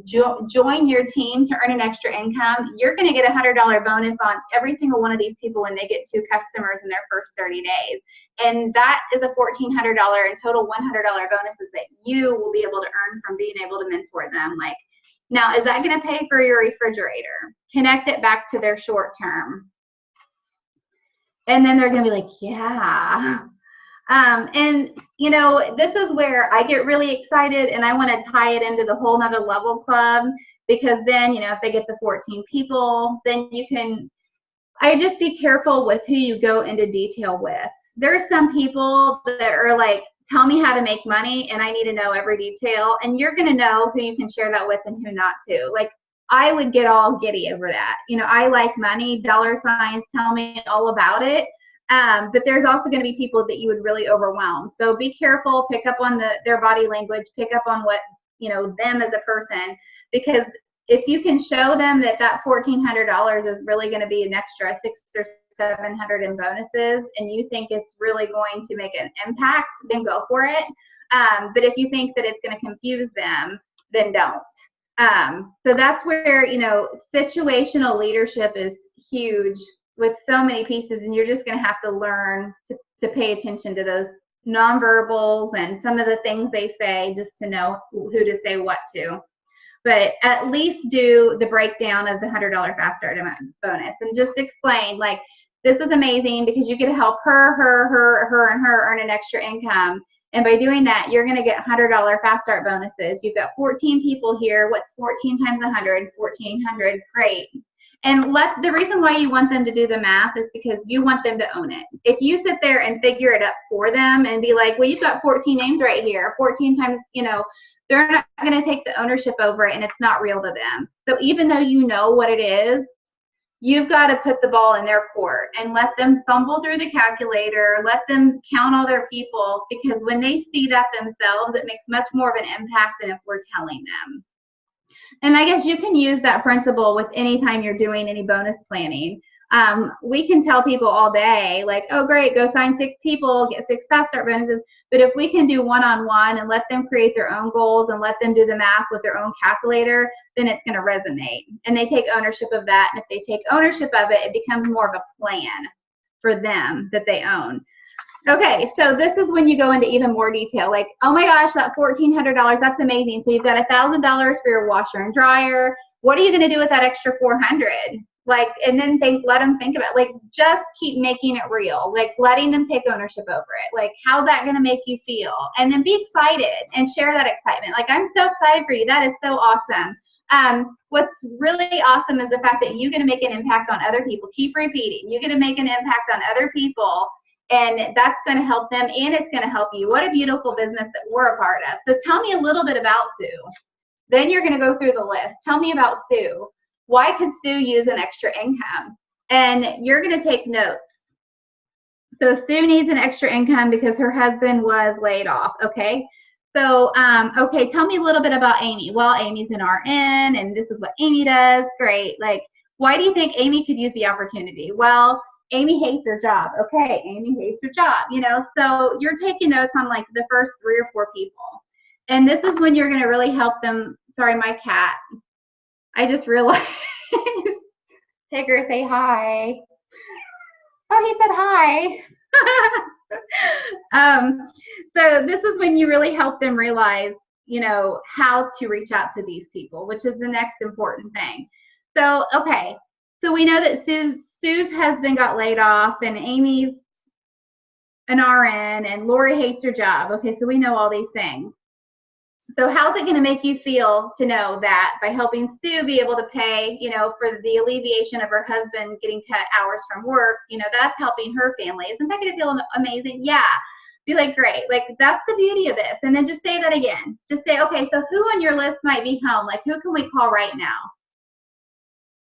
your team to earn an extra income, you're going to get a $100 bonus on every single one of these people when they get 2 customers in their first 30 days. And that is a $1,400 and total $100 bonuses that you will be able to earn from being able to mentor them. Like, now, is that going to pay for your refrigerator? Connect it back to their short term. And then they're going to be like, yeah. And you know, this is where I get really excited and I want to tie it into the whole nother level club, because then, you know, if they get the 14 people, then you can, I just be careful with who you go into detail with. There are some people that are like, tell me how to make money and I need to know every detail, and you're going to know who you can share that with and who not to. Like, I would get all giddy over that. You know, I like money, dollar signs, tell me all about it. But there's also going to be people that you would really overwhelm. So be careful, pick up on their body language, pick up on what, you know, them as a person, because if you can show them that that $1,400 is really going to be an extra $600 or $700 in bonuses, and you think it's really going to make an impact, then go for it. But if you think that it's going to confuse them, then don't. So that's where, you know, situational leadership is huge with so many pieces, and you're just going to have to learn to pay attention to those nonverbals and some of the things they say, just to know who to say what to. But at least do the breakdown of the $100 Fast Start bonus and just explain, like, this is amazing because you get to help her, and her earn an extra income. And by doing that, you're going to get $100 Fast Start bonuses. You've got 14 people here. What's 14 times 100? 1,400. Great. And the reason why you want them to do the math is because you want them to own it. If you sit there and figure it up for them and be like, well, you've got 14 names right here, 14 times, you know, they're not going to take the ownership over it, and it's not real to them. So even though you know what it is, you've got to put the ball in their court and let them fumble through the calculator, let them count all their people, because when they see that themselves, it makes much more of an impact than if we're telling them. And I guess you can use that principle with any time you're doing any bonus planning. We can tell people all day, like, oh, great, go sign 6 people, get 6 Fast Start bonuses. But if we can do one-on-one and let them create their own goals and let them do the math with their own calculator, then it's going to resonate. And they take ownership of that. And if they take ownership of it, it becomes more of a plan for them that they own. Okay, so this is when you go into even more detail, like, oh my gosh, that $1,400, that's amazing. So you've got $1,000 for your washer and dryer. What are you going to do with that extra $400? Like, and then let them think about, like, just keep making it real, like letting them take ownership over it. Like, how's that going to make you feel? And then be excited and share that excitement. Like, I'm so excited for you. That is so awesome. What's really awesome is the fact that you get to make an impact on other people. Keep repeating. You get to make an impact on other people. And that's going to help them, and it's going to help you. What a beautiful business that we're a part of. So tell me a little bit about Sue. Then you're going to go through the list. Tell me about Sue. Why could Sue use an extra income? And you're going to take notes. So Sue needs an extra income because her husband was laid off, okay? So, okay, tell me a little bit about Amy. Well, Amy's an RN, and this is what Amy does. Great. Like, why do you think Amy could use the opportunity? Well, Amy hates her job. Okay, Amy hates her job, you know, so you're taking notes on like the first 3 or 4 people. And this is when you're going to really help them. Sorry, my cat. I just realized. Tigger, say hi. Oh, he said hi. So this is when you really help them realize, you know, how to reach out to these people, which is the next important thing. So, okay. So we know that Sue's husband got laid off, and Amy's an RN, and Lori hates her job. Okay, so we know all these things. So how's it going to make you feel to know that by helping Sue be able to pay, you know, for the alleviation of her husband getting cut hours from work, you know, that's helping her family. Isn't that going to feel amazing? Yeah. Be like, great. Like, that's the beauty of this. And then just say that again. Just say, okay, so who on your list might be home? Like, who can we call right now?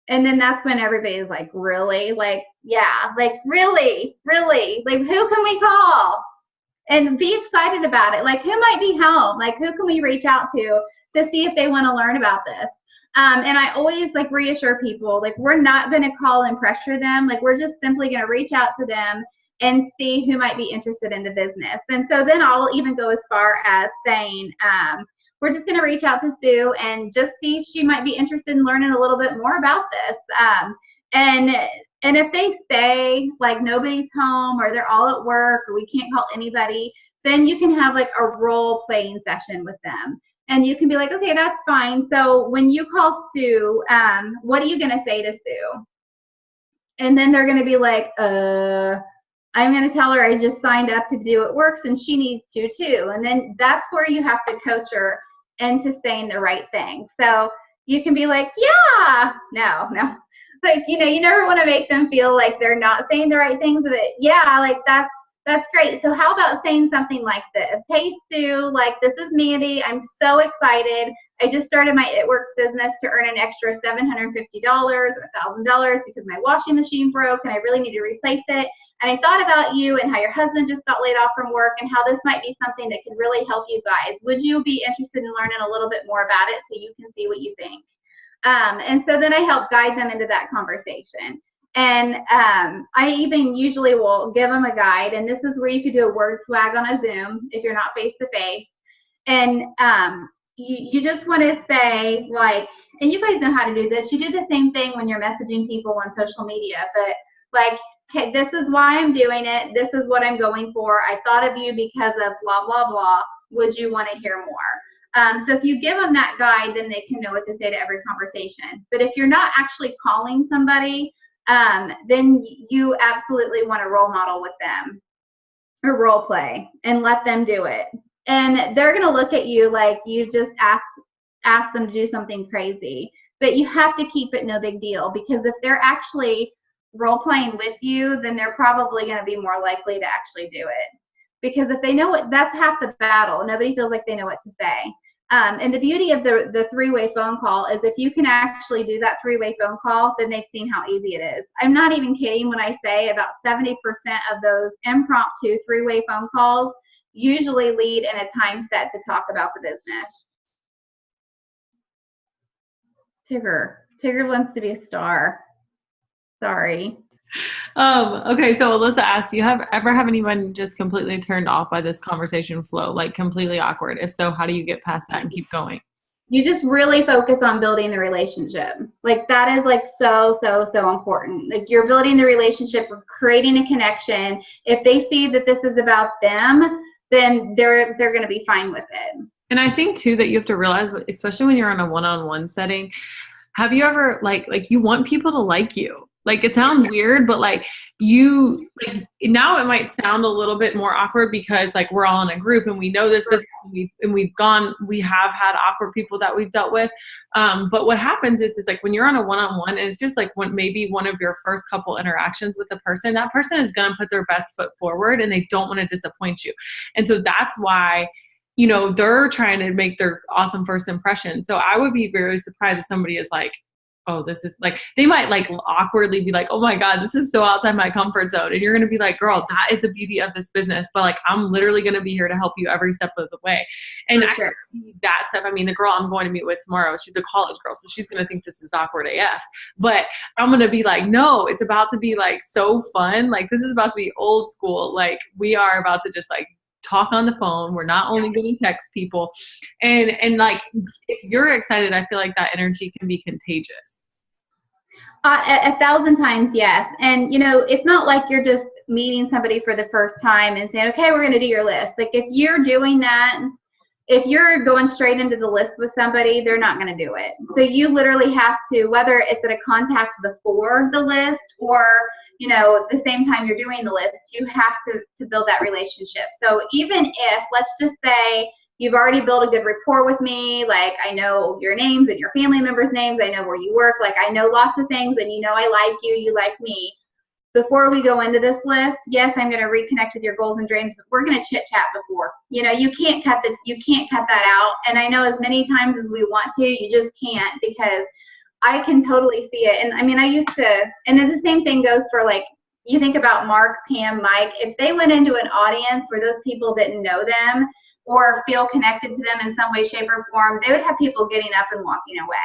And then that's when everybody's like, really? Like, yeah, like, really? Really? Like, who can we call? And be excited about it. Like, who might be home? Like, who can we reach out to see if they want to learn about this? And I always like reassure people, like, we're not going to call and pressure them. Like, we're just simply going to reach out to them and see who might be interested in the business. And so then I'll even go as far as saying, we're just going to reach out to Sue and just see if she might be interested in learning a little bit more about this. And if they say like nobody's home or they're all at work or we can't call anybody, then you can have like a role playing session with them. And you can be like, okay, that's fine. So when you call Sue, what are you going to say to Sue? And then they're going to be like, I'm going to tell her I just signed up to do It Works and she needs to too. And then that's where you have to coach her into saying the right thing. So you can be like, yeah, no. Like, you know, you never want to make them feel like they're not saying the right things, but yeah, like that's great. So how about saying something like this? Hey, Sue, like, this is Mandy. I'm so excited. I just started my It Works business to earn an extra $750 or $1,000 because my washing machine broke and I really need to replace it. And I thought about you and how your husband just got laid off from work and how this might be something that could really help you guys. Would you be interested in learning a little bit more about it so you can see what you think? And so then I help guide them into that conversation. And I even usually will give them a guide. And this is where you could do a word swag on a Zoom if you're not face-to-face. And you just want to say, like, and you guys know how to do this. You do the same thing when you're messaging people on social media. But, like, hey, this is why I'm doing it. This is what I'm going for. I thought of you because of blah, blah, blah. Would you want to hear more? So if you give them that guide, then they can know what to say to every conversation. But if you're not actually calling somebody, then you absolutely want to role model with them or role play and let them do it. And they're going to look at you like you just asked them to do something crazy. But you have to keep it no big deal, because if they're actually role playing with you, then they're probably going to be more likely to actually do it. Because if they know it, that's half the battle. Nobody feels like they know what to say. And the beauty of the three-way phone call is if you can actually do that three-way phone call, then they've seen how easy it is. I'm not even kidding when I say about 70% of those impromptu three-way phone calls usually lead in a time set to talk about the business. Tigger wants to be a star. Sorry. Okay, so Alyssa asked, do you ever have anyone just completely turned off by this conversation flow, like completely awkward? If so, how do you get past that and keep going? You just really focus on building the relationship. Like, that is like so important. Like, you're building the relationship, creating a connection. If they see that this is about them, then they're going to be fine with it. And I think too that you have to realize, especially when you're on a one-on-one setting, have you ever like you want people to like you? Like, it sounds weird, but like now it might sound a little bit more awkward because like we're all in a group and we know this business and we have had awkward people that we've dealt with. But what happens is like when you're on a one-on-one and it's just like maybe one of your first couple interactions with the person, that person is going to put their best foot forward and they don't want to disappoint you. And so that's why, you know, they're trying to make their awesome first impression. So I would be very surprised if somebody is like, oh, this is like, they might like awkwardly be like, oh my God, this is so outside my comfort zone. And you're going to be like, girl, that is the beauty of this business. But like, I'm literally going to be here to help you every step of the way. And sure. That stuff, I mean, the girl I'm going to meet with tomorrow, she's a college girl. So she's going to think this is awkward AF, but I'm going to be like, no, it's about to be like so fun. Like, this is about to be old school. Like, we are about to just like talk on the phone. We're not only going to text people. And like, if you're excited, I feel like that energy can be contagious. 1,000 times, yes. And, you know, it's not like you're just meeting somebody for the first time and saying, okay, we're going to do your list. Like, if you're doing that, if you're going straight into the list with somebody, they're not going to do it. So you literally have to, whether it's at a contact before the list or, you know, the same time you're doing the list, you have to build that relationship. So even if, let's just say, you've already built a good rapport with me, like I know your names and your family members' names, I know where you work, like I know lots of things and you know I like you, you like me. before we go into this list, yes, I'm going to reconnect with your goals and dreams, but we're going to chit chat before. You know, you can't cut that out. And I know as many times as we want to, you just can't, because I can totally see it. And I mean, I used to, and then the same thing goes for, like, you think about Mark, Pam, Mike, if they went into an audience where those people didn't know them or feel connected to them in some way, shape, or form, they would have people getting up and walking away.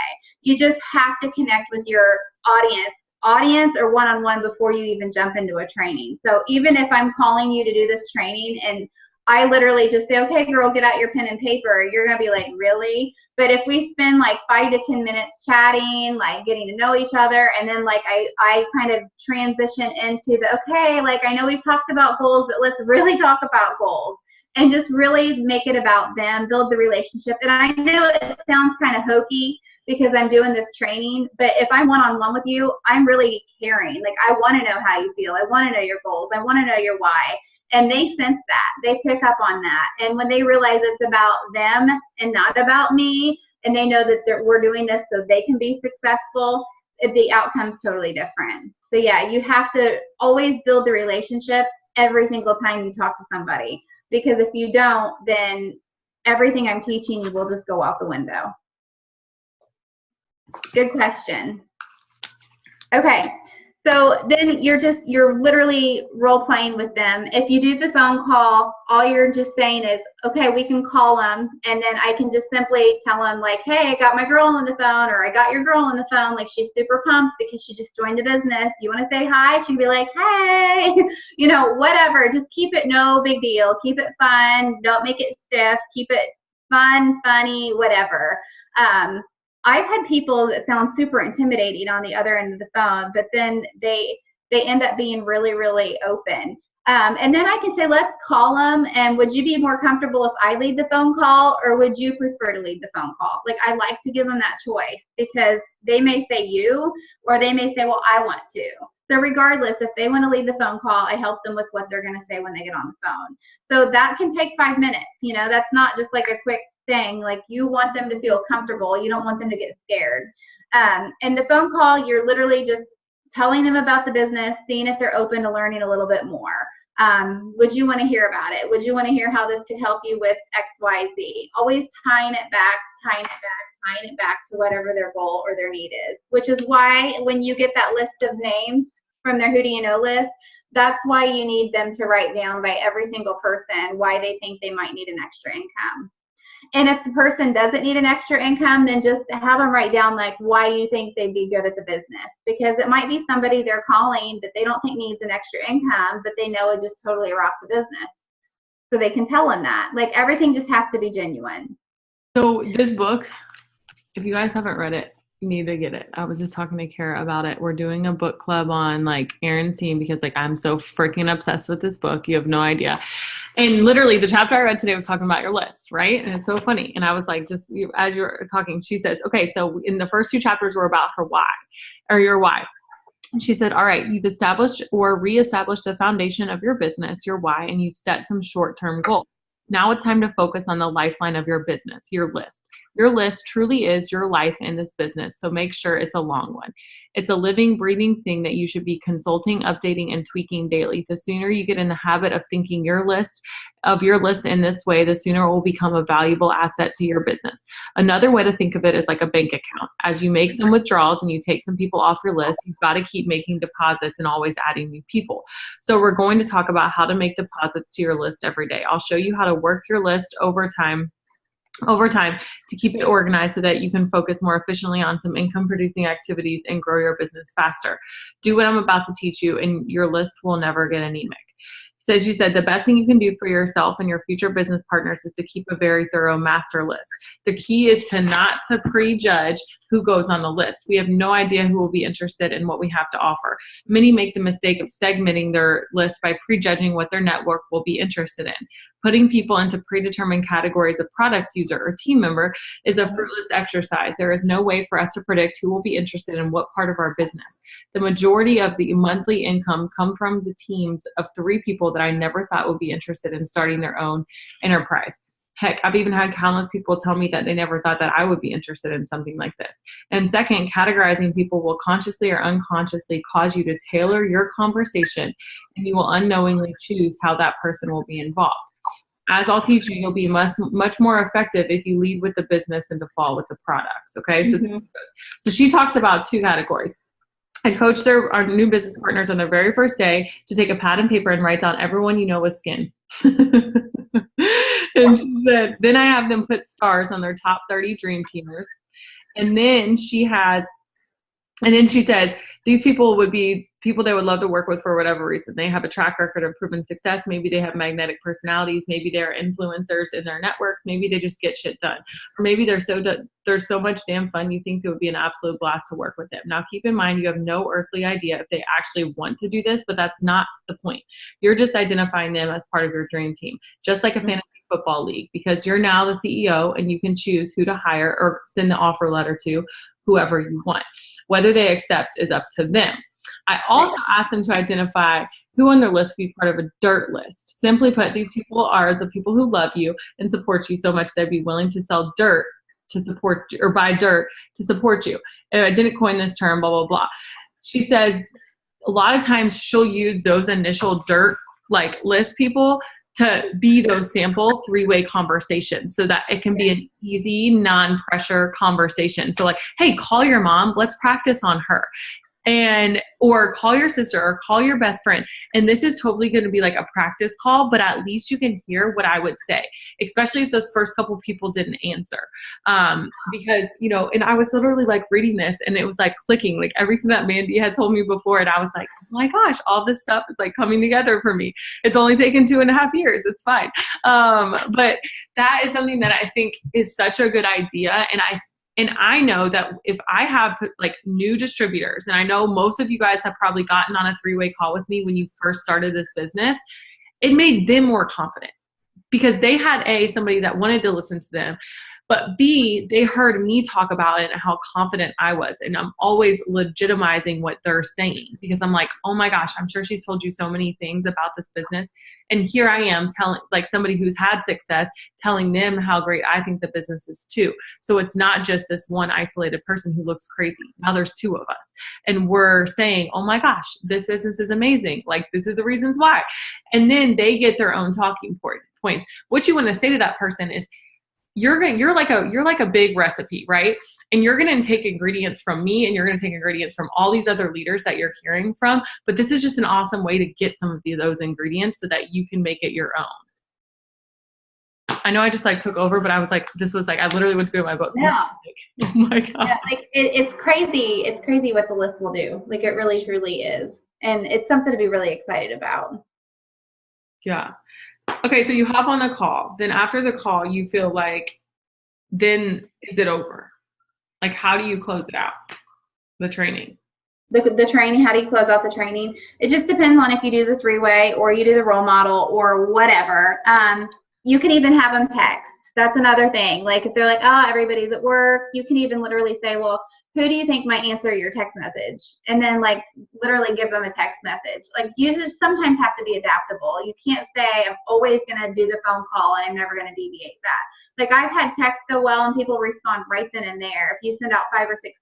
You just have to connect with your audience or one-on-one before you even jump into a training. So even if I'm calling you to do this training and I literally just say, okay, girl, get out your pen and paper, you're going to be like, really? But if we spend like 5 to 10 minutes chatting, like getting to know each other, and then like I kind of transition into the, okay, like I know we've talked about goals, but let's really talk about goals and just really make it about them, build the relationship. And I know it sounds kind of hokey because I'm doing this training, but if I'm one-on-one with you, I'm really caring. Like, I want to know how you feel. I want to know your goals. I want to know your why. And they sense that. They pick up on that. And when they realize it's about them and not about me, and they know that we're doing this so they can be successful, the outcome's totally different. So yeah, you have to always build the relationship every single time you talk to somebody. Because if you don't, then everything I'm teaching you will just go out the window. Good question. Okay. So then you're literally role playing with them. If you do the phone call, all you're just saying is, okay, we can call them. And then I can just simply tell them like, hey, I got my girl on the phone, or I got your girl on the phone. Like, she's super pumped because she just joined the business. You want to say hi? She'd be like, hey, you know, whatever. Just keep it no big deal. Keep it fun. Don't make it stiff. Keep it fun, funny, whatever. I've had people that sound super intimidating on the other end of the phone, but then they end up being really, really open. And then I can say, let's call them. And would you be more comfortable if I lead the phone call, or would you prefer to lead the phone call? Like, I like to give them that choice, because they may say you, or they may say, well, I want to. So regardless, if they want to lead the phone call, I help them with what they're going to say when they get on the phone. So that can take 5 minutes. You know, that's not just like a quick thing. Like, you want them to feel comfortable. You don't want them to get scared. And the phone call, you're literally just telling them about the business, seeing if they're open to learning a little bit more. Would you want to hear about it? Would you want to hear how this could help you with X, Y, Z? Always tying it back to whatever their goal or their need is, which is why when you get that list of names from their Who Do You Know list, that's why you need them to write down by every single person why they think they might need an extra income. And if the person doesn't need an extra income, then just have them write down like why you think they'd be good at the business. Because it might be somebody they're calling that they don't think needs an extra income, but they know would just totally rock the business. So they can tell them that. Like, everything just has to be genuine. So this book, if you guys haven't read it, you need to get it. I was just talking to Kara about it. We're doing a book club on like Erin's team, because like I'm so freaking obsessed with this book. You have no idea. And literally the chapter I read today was talking about your list, right? And it's so funny. And I was like, just as you were talking, she says, okay, so in the first 2 chapters were about her why, or your why. And she said, all right, you've established or reestablished the foundation of your business, your why, and you've set some short-term goals. Now it's time to focus on the lifeline of your business, your list. Your list truly is your life in this business, so make sure it's a long one. It's a living, breathing thing that you should be consulting, updating, and tweaking daily. The sooner you get in the habit of thinking your list in this way, the sooner it will become a valuable asset to your business. Another way to think of it is like a bank account. As you make some withdrawals and you take some people off your list, you've got to keep making deposits and always adding new people. So we're going to talk about how to make deposits to your list every day. I'll show you how to work your list over time to keep it organized so that you can focus more efficiently on some income producing activities and grow your business faster. Do what I'm about to teach you and your list will never get anemic. So she said, the best thing you can do for yourself and your future business partners is to keep a very thorough master list. The key is not to prejudge who goes on the list. We have no idea who will be interested in what we have to offer. Many make the mistake of segmenting their list by prejudging what their network will be interested in. Putting people into predetermined categories of product user or team member is a fruitless exercise. There is no way for us to predict who will be interested in what part of our business. The majority of the monthly income come from the teams of 3 people that I never thought would be interested in starting their own enterprise. Heck, I've even had countless people tell me that they never thought that I would be interested in something like this. And second, categorizing people will consciously or unconsciously cause you to tailor your conversation, and you will unknowingly choose how that person will be involved. As I'll teach you, you'll be much more effective if you lead with the business and to fall with the products. Okay. So she talks about 2 categories. I coach our new business partners on their very first day to take a pad and paper and write down everyone you know with skin. And she said, then I have them put stars on their top 30 dream teamers. And then she says, these people would be people they would love to work with for whatever reason. They have a track record of proven success. Maybe they have magnetic personalities. Maybe they're influencers in their networks. Maybe they just get shit done. Or maybe they're so much damn fun you think it would be an absolute blast to work with them. Now, keep in mind, you have no earthly idea if they actually want to do this, but that's not the point. You're just identifying them as part of your dream team, just like a fantasy football league, because you're now the CEO and you can choose who to hire or send the offer letter to whoever you want. Whether they accept is up to them. I also asked them to identify who on their list would be part of a dirt list. Simply put, these people are the people who love you and support you so much they'd be willing to sell dirt to support you, or buy dirt to support you. And I didn't coin this term, blah, blah, blah. She says a lot of times she'll use those initial dirt like list people to be those sample 3-way conversations so that it can be an easy, non-pressure conversation. So like, hey, call your mom, let's practice on her. Or call your sister or call your best friend. And this is totally going to be like a practice call, but at least you can hear what I would say, especially if those first couple people didn't answer. Because, and I was literally like reading this and it was like clicking, like everything that Mandy had told me before. And I was like, oh my gosh, all this stuff is like coming together for me. It's only taken 2.5 years. It's fine. But that is something that I think is such a good idea. And I know that if I have like new distributors, and I know most of you guys have probably gotten on a 3-way call with me when you first started this business, it made them more confident because they had somebody that wanted to listen to them, but B, they heard me talk about it and how confident I was. And I'm always legitimizing what they're saying because I'm like, oh my gosh, I'm sure she's told you so many things about this business. And here I am telling like somebody who's had success, telling them how great I think the business is too. So it's not just this one isolated person who looks crazy. Now there's 2 of us and we're saying, oh my gosh, this business is amazing. Like this is the reasons why. And then they get their own talking points. What you want to say to that person is, you're like a big recipe, right? And you're going to take ingredients from me and you're going to take ingredients from all these other leaders that you're hearing from. But this is just an awesome way to get some of those ingredients so that you can make it your own. I know I just like took over, but I was like, this was like, I literally went to go to my book. Yeah. Oh my God. Yeah, like it's crazy. It's crazy what the list will do. Like it really, truly is. And it's something to be really excited about. Yeah. Okay, so you hop on the call. Then after the call, you feel like, then is it over? Like, how do you close it out? The training. The training, how do you close out the training? It just depends on if you do the 3-way or you do the role model or whatever. You can even have them text. That's another thing. Like if they're like, oh, everybody's at work, you can even literally say, well, who do you think might answer your text message? And then like literally give them a text message. Like users sometimes have to be adaptable. You can't say I'm always going to do the phone call and I'm never going to deviate that. Like I've had text go well and people respond right then and there. If you send out 5 or 6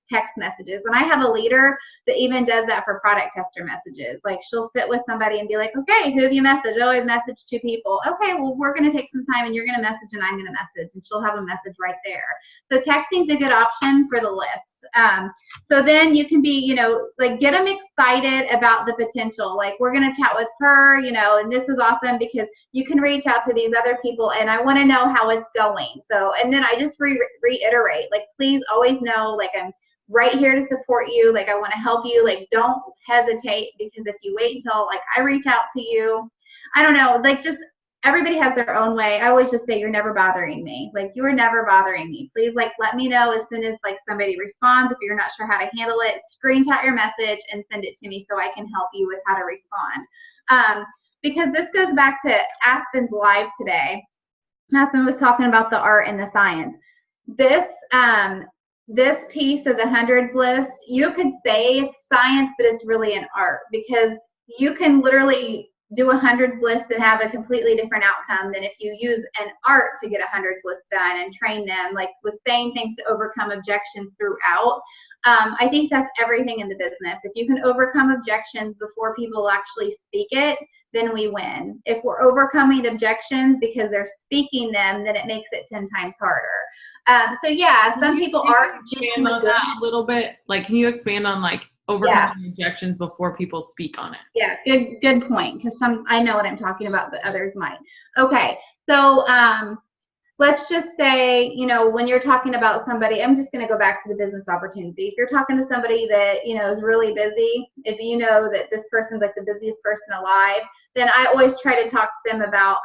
text messages. And I have a leader that even does that for product tester messages. Like she'll sit with somebody and be like, okay, who have you messaged? Oh, I've messaged 2 people. Okay, well, we're going to take some time and you're going to message and I'm going to message. And she'll have a message right there. So texting's a good option for the list. So then you can be, like get them excited about the potential. Like we're going to chat with her, and this is awesome because you can reach out to these other people and I want to know how it's going. So, and then I just reiterate, like, please always know, like, I'm right here to support you. Like, I want to help you. Like, don't hesitate because if you wait until like I reach out to you, I don't know, like just everybody has their own way. I always just say, you're never bothering me. Like you are never bothering me. Please like let me know as soon as like somebody responds. If you're not sure how to handle it, screenshot your message and send it to me so I can help you with how to respond. Because this goes back to Aspen's live today. Aspen was talking about the art and the science. This piece of the hundreds list, you could say it's science, but it's really an art because you can literally do a hundreds list and have a completely different outcome than if you use an art to get a hundreds list done and train them, like with saying things to overcome objections throughout. I think that's everything in the business. If you can overcome objections before people actually speak it, then we win. If we're overcoming objections because they're speaking them, then it makes it 10 times harder. So yeah, some people are expand on that a little bit. Like, can you expand on like overcoming objections before people speak on it? Yeah, good point. Because I know what I'm talking about, but others might. Okay, so let's just say, you know, when you're talking about somebody, I'm just going to go back to the business opportunity. If you're talking to somebody that, you know, is really busy, if you know that this person's like the busiest person alive, then I always try to talk to them about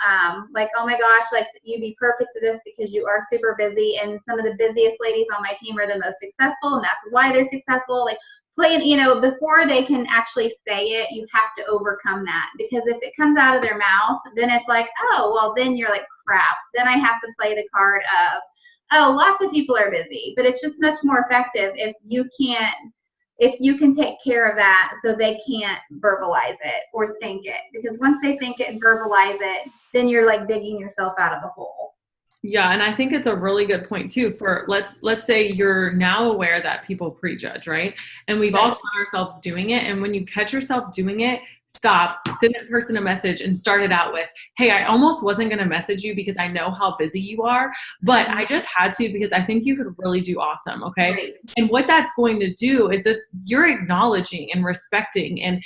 like, oh my gosh, like you'd be perfect for this because you are super busy, and some of the busiest ladies on my team are the most successful, and that's why they're successful. Like, you know, before they can actually say it, you have to overcome that, because if it comes out of their mouth, then it's like, oh, well, then you're like, crap. Then I have to play the card of, oh, lots of people are busy. But it's just much more effective if you can take care of that so they can't verbalize it or think it. Because once they think it and verbalize it, then you're like digging yourself out of a hole. Yeah, and I think it's a really good point too. For let's say you're now aware that people prejudge, right? And we've all caught ourselves doing it. And when you catch yourself doing it, stop, send that person a message and start it out with, hey, I almost wasn't going to message you because I know how busy you are, but I just had to because I think you could really do awesome. Okay. Right. And what that's going to do is that you're acknowledging and respecting and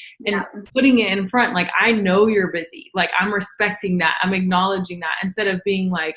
putting it in front. Like, I know you're busy. Like, I'm respecting that. I'm acknowledging that, instead of being like,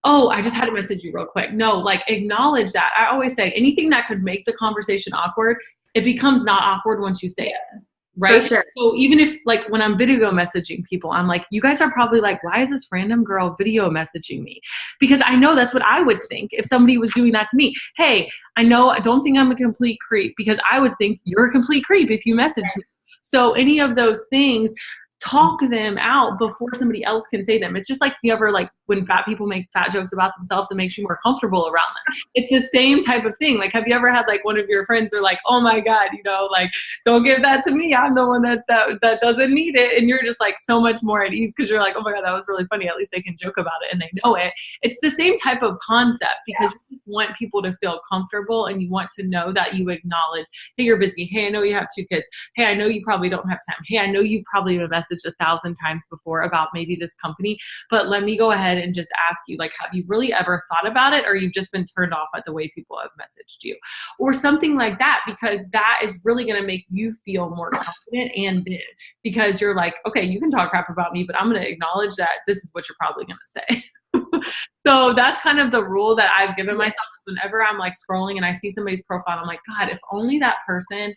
oh, I just had to message you real quick. No, like, acknowledge that. I always say anything that could make the conversation awkward, it becomes not awkward once you say it. Right? For sure. So even if, like, when I'm video messaging people, I'm like, you guys are probably like, why is this random girl video messaging me? Because I know that's what I would think if somebody was doing that to me. Hey, I don't think I'm a complete creep, because I would think you're a complete creep if you message me. So any of those things, talk them out before somebody else can say them. It's just like, you ever, like, when fat people make fat jokes about themselves, it makes you more comfortable around them. It's the same type of thing. Like, have you ever had like one of your friends are like, oh my God, you know, like, don't give that to me. I'm the one that doesn't need it. And you're just like so much more at ease because you're like, oh my God, that was really funny. At least they can joke about it and they know it. It's the same type of concept, because you just want people to feel comfortable, and you want to know that you acknowledge, hey, you're busy. Hey, I know you have 2 kids. Hey, I know you probably don't have time. Hey, I know you probably have messaged 1,000 times before about maybe this company, but let me go ahead and just ask you, like, have you really ever thought about it, or you've just been turned off at the way people have messaged you, or something like that? Because that is really going to make you feel more confident, and then, because you're like, okay, you can talk crap about me, but I'm going to acknowledge that this is what you're probably going to say. So that's kind of the rule that I've given myself, is whenever I'm like scrolling and I see somebody's profile, I'm like, God, if only that person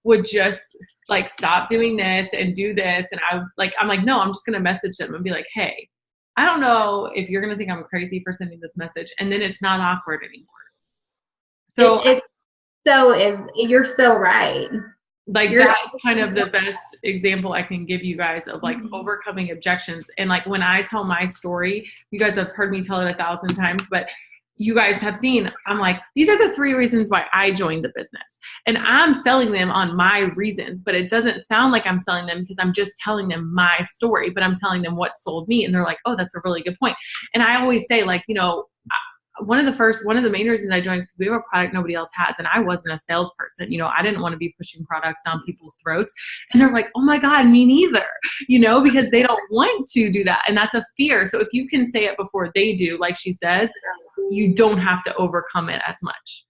would just like stop doing this and do this. And I'm like, no, I'm just going to message them and be like, hey, I don't know if you're going to think I'm crazy for sending this message. And then it's not awkward anymore. So you're so right. Like, that's kind of the best example I can give you guys of like overcoming objections. And like, when I tell my story, you guys have heard me tell it 1,000 times, but you guys have seen, I'm like, these are the 3 reasons why I joined the business. And I'm selling them on my reasons, but it doesn't sound like I'm selling them because I'm just telling them my story, but I'm telling them what sold me. And they're like, oh, that's a really good point. And I always say, like, you know, one of the main reasons I joined is because we have a product nobody else has. And I wasn't a salesperson. You know, I didn't want to be pushing products down people's throats. And they're like, oh my God, me neither, you know, because they don't want to do that. And that's a fear. So if you can say it before they do, like she says, you don't have to overcome it as much.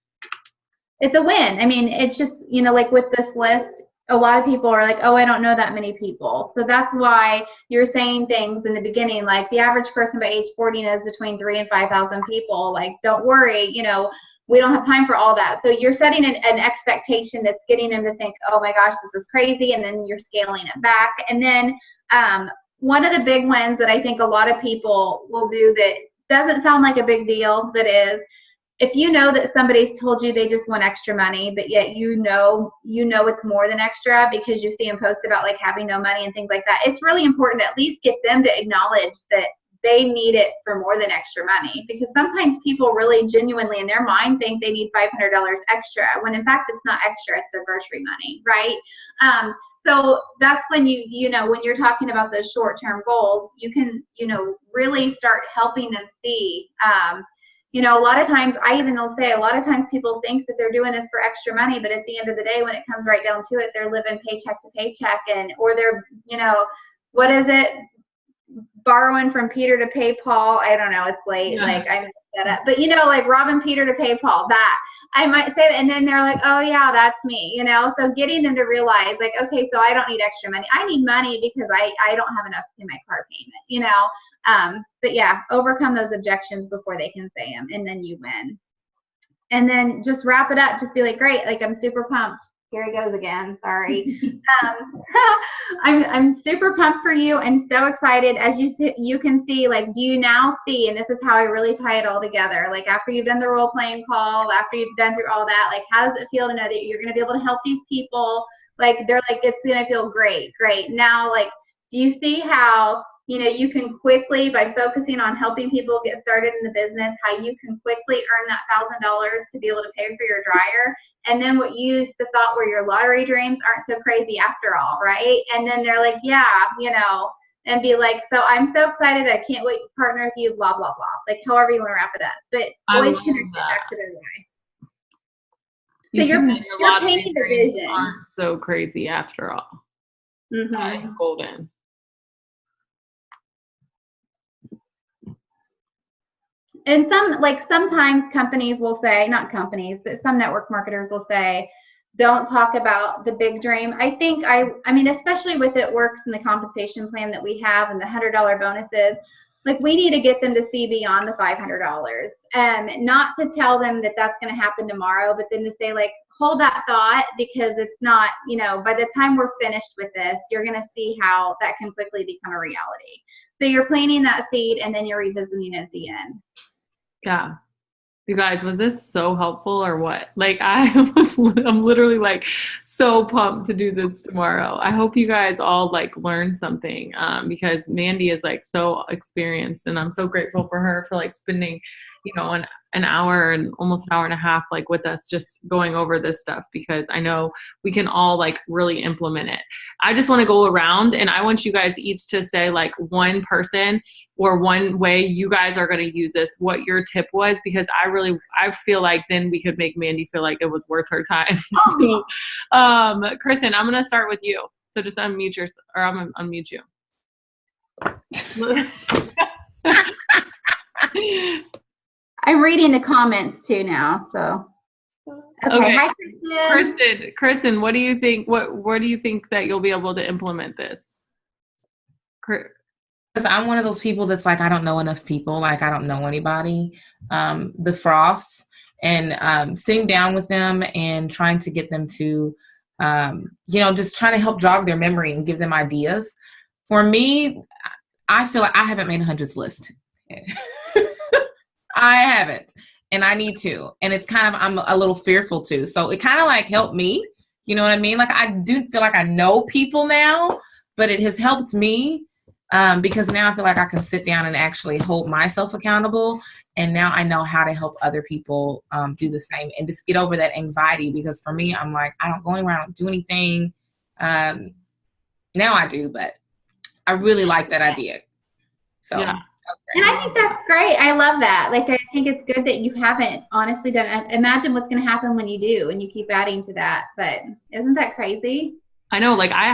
It's a win. I mean, it's just, you know, like with this list, a lot of people are like, oh, I don't know that many people. So that's why you're saying things in the beginning, like the average person by age 40 knows between 3,000 and 5,000 people. Like, don't worry, you know, we don't have time for all that. So you're setting an expectation that's getting them to think, oh my gosh, this is crazy. And then you're scaling it back. And then one of the big ones that I think a lot of people will do that doesn't sound like a big deal, that is, if you know that somebody's told you they just want extra money, but yet you know it's more than extra because you see them post about like having no money and things like that, it's really important to at least get them to acknowledge that they need it for more than extra money, because sometimes people really genuinely in their mind think they need $500 extra when in fact it's not extra, it's their grocery money, right? So that's when when you're talking about those short-term goals, you can, really start helping them see. A lot of times, will say, a lot of times people think that they're doing this for extra money, but at the end of the day, when it comes right down to it, they're living paycheck to paycheck, or they're, what is it? Borrowing from Peter to pay Paul. I don't know. It's late. Yeah. Like I messed that up, but like robbing Peter to pay Paul. That I might say that, and then they're like, "Oh yeah, that's me." So getting them to realize, like, okay, so I don't need extra money. I need money because I don't have enough to pay my car payment. But yeah, overcome those objections before they can say them, and then you win. And then just wrap it up. Just be like, great, like I'm super pumped. Here he goes again. Sorry. I'm super pumped for you. I'm so excited. As you can see, like, do you now see, and this is how I really tie it all together, like after you've done the role playing call, after you've done through all that, like how does it feel to know that you're going to be able to help these people? Like they're like, it's going to feel great. Now, like, do you see how you can quickly, by focusing on helping people get started in the business, how you can quickly earn that $1,000 to be able to pay for your dryer? And then what you used to thought were your lottery dreams aren't so crazy after all, right? And then they're like, yeah, and be like, so I'm so excited. I can't wait to partner with you, blah, blah, blah. Like however you want to wrap it up. But always connect it back to their why. So you're painting the vision. Aren't so crazy after all. Mm-hmm. That is golden. And sometimes companies will say, not companies, but some network marketers will say, don't talk about the big dream. I think especially with It Works and the compensation plan that we have and the $100 bonuses, like we need to get them to see beyond the $500. Not to tell them that that's going to happen tomorrow, but then to say, like, hold that thought, because it's not, by the time we're finished with this, you're going to see how that can quickly become a reality. So you're planting that seed and then you're revisiting it at the end. Yeah. You guys, was this so helpful or what? Like I'm literally like so pumped to do this tomorrow. I hope you guys all like learn something because Mandy is like so experienced, and I'm so grateful for her for like spending, an hour and almost an hour and a half like with us just going over this stuff, because I know we can all like really implement it. I just want to go around and I want you guys each to say like one person or one way you guys are going to use this, what your tip was, because I feel like then we could make Mandy feel like it was worth her time. So, Kristen, I'm going to start with you. So just unmute I'm going to unmute you. I'm reading the comments too now, so. Okay. Hi, Kristen, what do you think? Where do you think that you'll be able to implement this? Because I'm one of those people that's like, I don't know enough people. Like, I don't know anybody. The Frosts, and sitting down with them and trying to get them to, just trying to help jog their memory and give them ideas. For me, I feel like I haven't made a hundreds list. I haven't, and I need to. And it's kind of, I'm a little fearful too. So it kind of like helped me. You know what I mean? Like I do feel like I know people now, but it has helped me because now I feel like I can sit down and actually hold myself accountable. And now I know how to help other people do the same and just get over that anxiety. Because for me, I'm like, I don't go anywhere, I don't do anything. Now I do, but I really like that idea. So. Yeah. And I think that's great. I love that. Like, I think it's good that you haven't honestly done it. Imagine what's going to happen when you do, and you keep adding to that. But isn't that crazy? I know, like I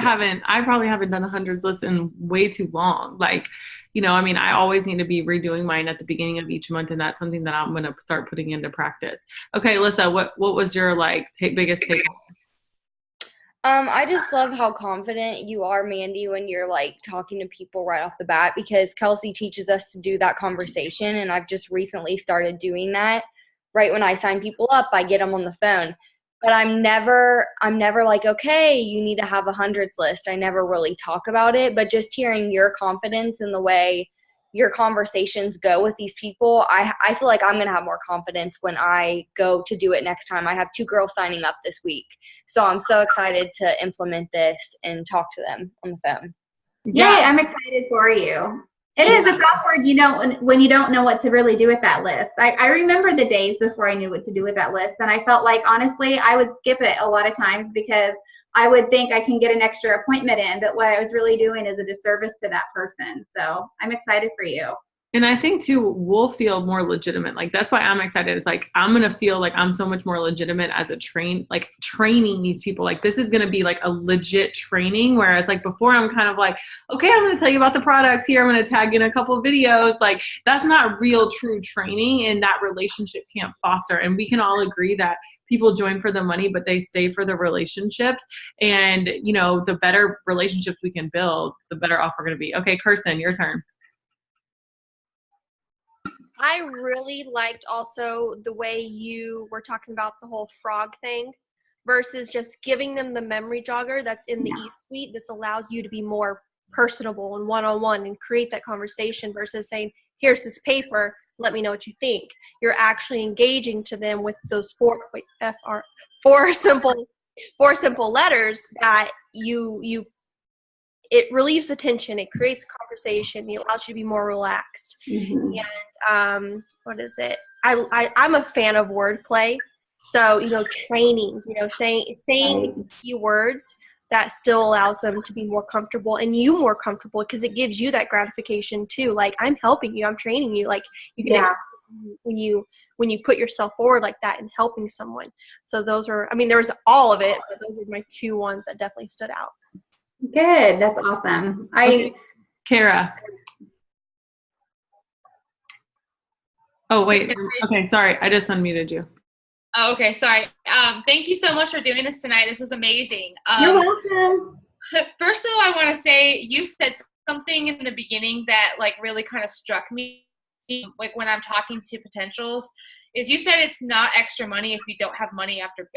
probably haven't done a hundreds list in way too long. Like, I always need to be redoing mine at the beginning of each month. And that's something that I'm going to start putting into practice. Okay, Alyssa, what was your biggest takeaway? I just love how confident you are, Mandy, when you're like talking to people right off the bat, because Kelsey teaches us to do that conversation. And I've just recently started doing that. Right when I sign people up, I get them on the phone, but I'm never like, okay, you need to have a hundreds list. I never really talk about it, but just hearing your confidence in the way your conversations go with these people, I feel like I'm going to have more confidence when I go to do it next time. I have 2 girls signing up this week. So I'm so excited to implement this and talk to them on the phone. Yeah, I'm excited for you. It's awkward, when you don't know what to really do with that list. I remember the days before I knew what to do with that list. And I felt like, honestly, I would skip it a lot of times because I would think I can get an extra appointment in, but what I was really doing is a disservice to that person. So I'm excited for you. And I think too, we'll feel more legitimate. Like that's why I'm excited. It's like I'm gonna feel like I'm so much more legitimate as a training these people. Like this is gonna be like a legit training. Whereas like before, I'm kind of like, okay, I'm gonna tell you about the products here. I'm gonna tag in a couple of videos. Like that's not real, true training, and that relationship can't foster. And we can all agree that people join for the money, but they stay for the relationships. And you know, the better relationships we can build, the better off we're gonna be. Okay, Kirsten, your turn. I really liked also the way you were talking about the whole frog thing versus just giving them the memory jogger that's in the e-suite. This allows you to be more personable and one-on-one and create that conversation versus saying, here's this paper, let me know what you think. You're actually engaging to them with those four simple letters that it relieves the tension, it creates conversation, it allows you to be more relaxed. Mm-hmm. And what is it? I'm a fan of wordplay. So, you know, training, you know, saying few words that still allows them to be more comfortable and you more comfortable because it gives you that gratification too. Like I'm helping you, I'm training you. Like you can when you put yourself forward like that and helping someone. So those are, I mean, there was all of it, but those are my two ones that definitely stood out. Good. That's awesome. Kara. Oh, wait. Okay, sorry. I just unmuted you. Oh, okay, sorry. Thank you so much for doing this tonight. This was amazing. You're welcome. First of all, I want to say you said something in the beginning that like really kind of struck me, like when I'm talking to potentials, is you said it's not extra money if you don't have money after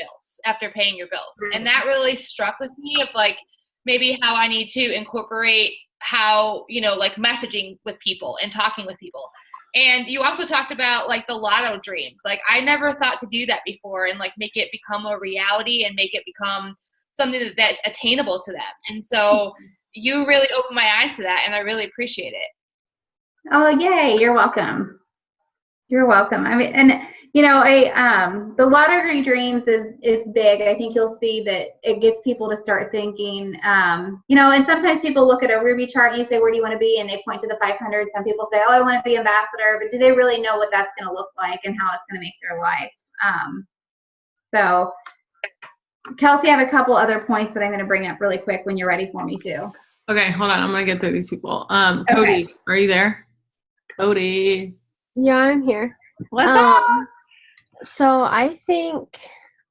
paying your bills. And that really struck with me of like maybe how I need to incorporate how, you know, like messaging with people and talking with people. And you also talked about like the lotto dreams. Like I never thought to do that before and like make it become a reality and make it become something that's attainable to them. And so you really opened my eyes to that and I really appreciate it. Oh, yay. You're welcome. You're welcome. I mean, and you know, the lottery dreams is big. I think you'll see that it gets people to start thinking, you know, and sometimes people look at a Ruby chart and you say, where do you want to be? And they point to the 500. Some people say, oh, I want to be ambassador, but do they really know what that's going to look like and how it's going to make their life? So Kelsey, I have a couple other points that I'm going to bring up really quick when you're ready for me too. Okay, hold on. I'm going to get through these people. Cody, Are you there? Cody. Yeah, I'm here. What's up? So I think,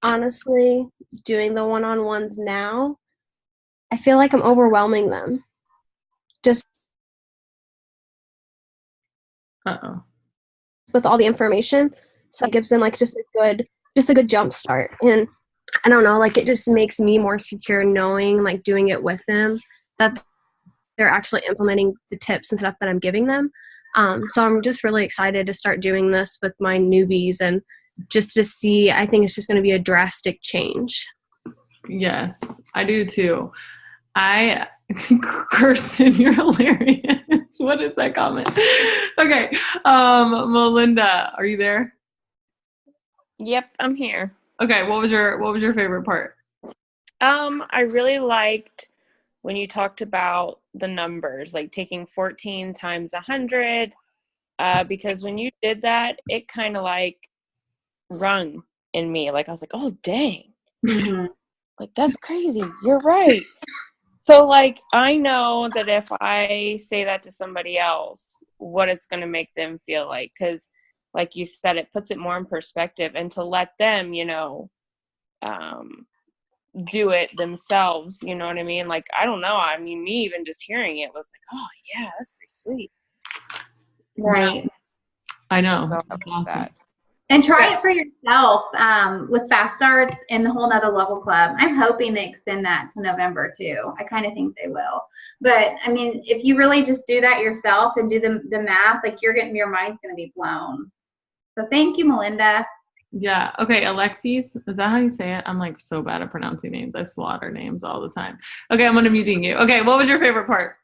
honestly, doing the one-on-ones now, I feel like I'm overwhelming them. Just with all the information. So it gives them like just a good jump start. And I don't know, like it just makes me more secure knowing, like doing it with them, that they're actually implementing the tips and stuff that I'm giving them. So I'm just really excited to start doing this with my newbies and just to see, I think it's just going to be a drastic change. Yes, I do too. Kirsten, you're hilarious. What is that comment? Okay. Melinda, are you there? Yep, I'm here. Okay, what was your favorite part? I really liked when you talked about the numbers, like taking 14 times 100, because when you did that, it kind of like rung in me. Like I was like, oh dang, like that's crazy. You're right. So like I know that if I say that to somebody else, what it's gonna make them feel like, because like you said, it puts it more in perspective, and to let them, you know, do it themselves, you know what I mean? Like, I don't know. I mean, me even just hearing it was like, oh yeah, that's pretty sweet. Right. I know. So awesome. That. And try it for yourself with Fast Starts and the Whole Nother Level Club. I'm hoping they extend that to November too. I kind of think they will. But I mean, if you really just do that yourself and do the math, like your mind's going to be blown. So thank you, Melinda. Yeah. Okay. Alexis, is that how you say it? I'm like so bad at pronouncing names. I slaughter names all the time. Okay. I'm unmuting you. Okay. What was your favorite part?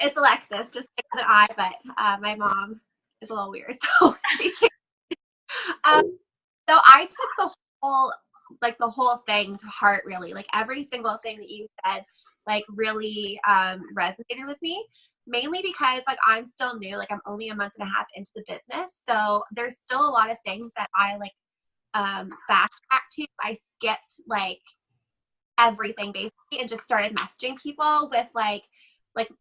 It's Alexis, just like an I, but my mom is a little weird, so she changed. So I took the whole like the whole thing to heart, really. Like every single thing that you said, like really resonated with me, mainly because like I'm still new, like I'm only a month and a half into the business. So there's still a lot of things that I like fast tracked to. I skipped like everything basically and just started messaging people with like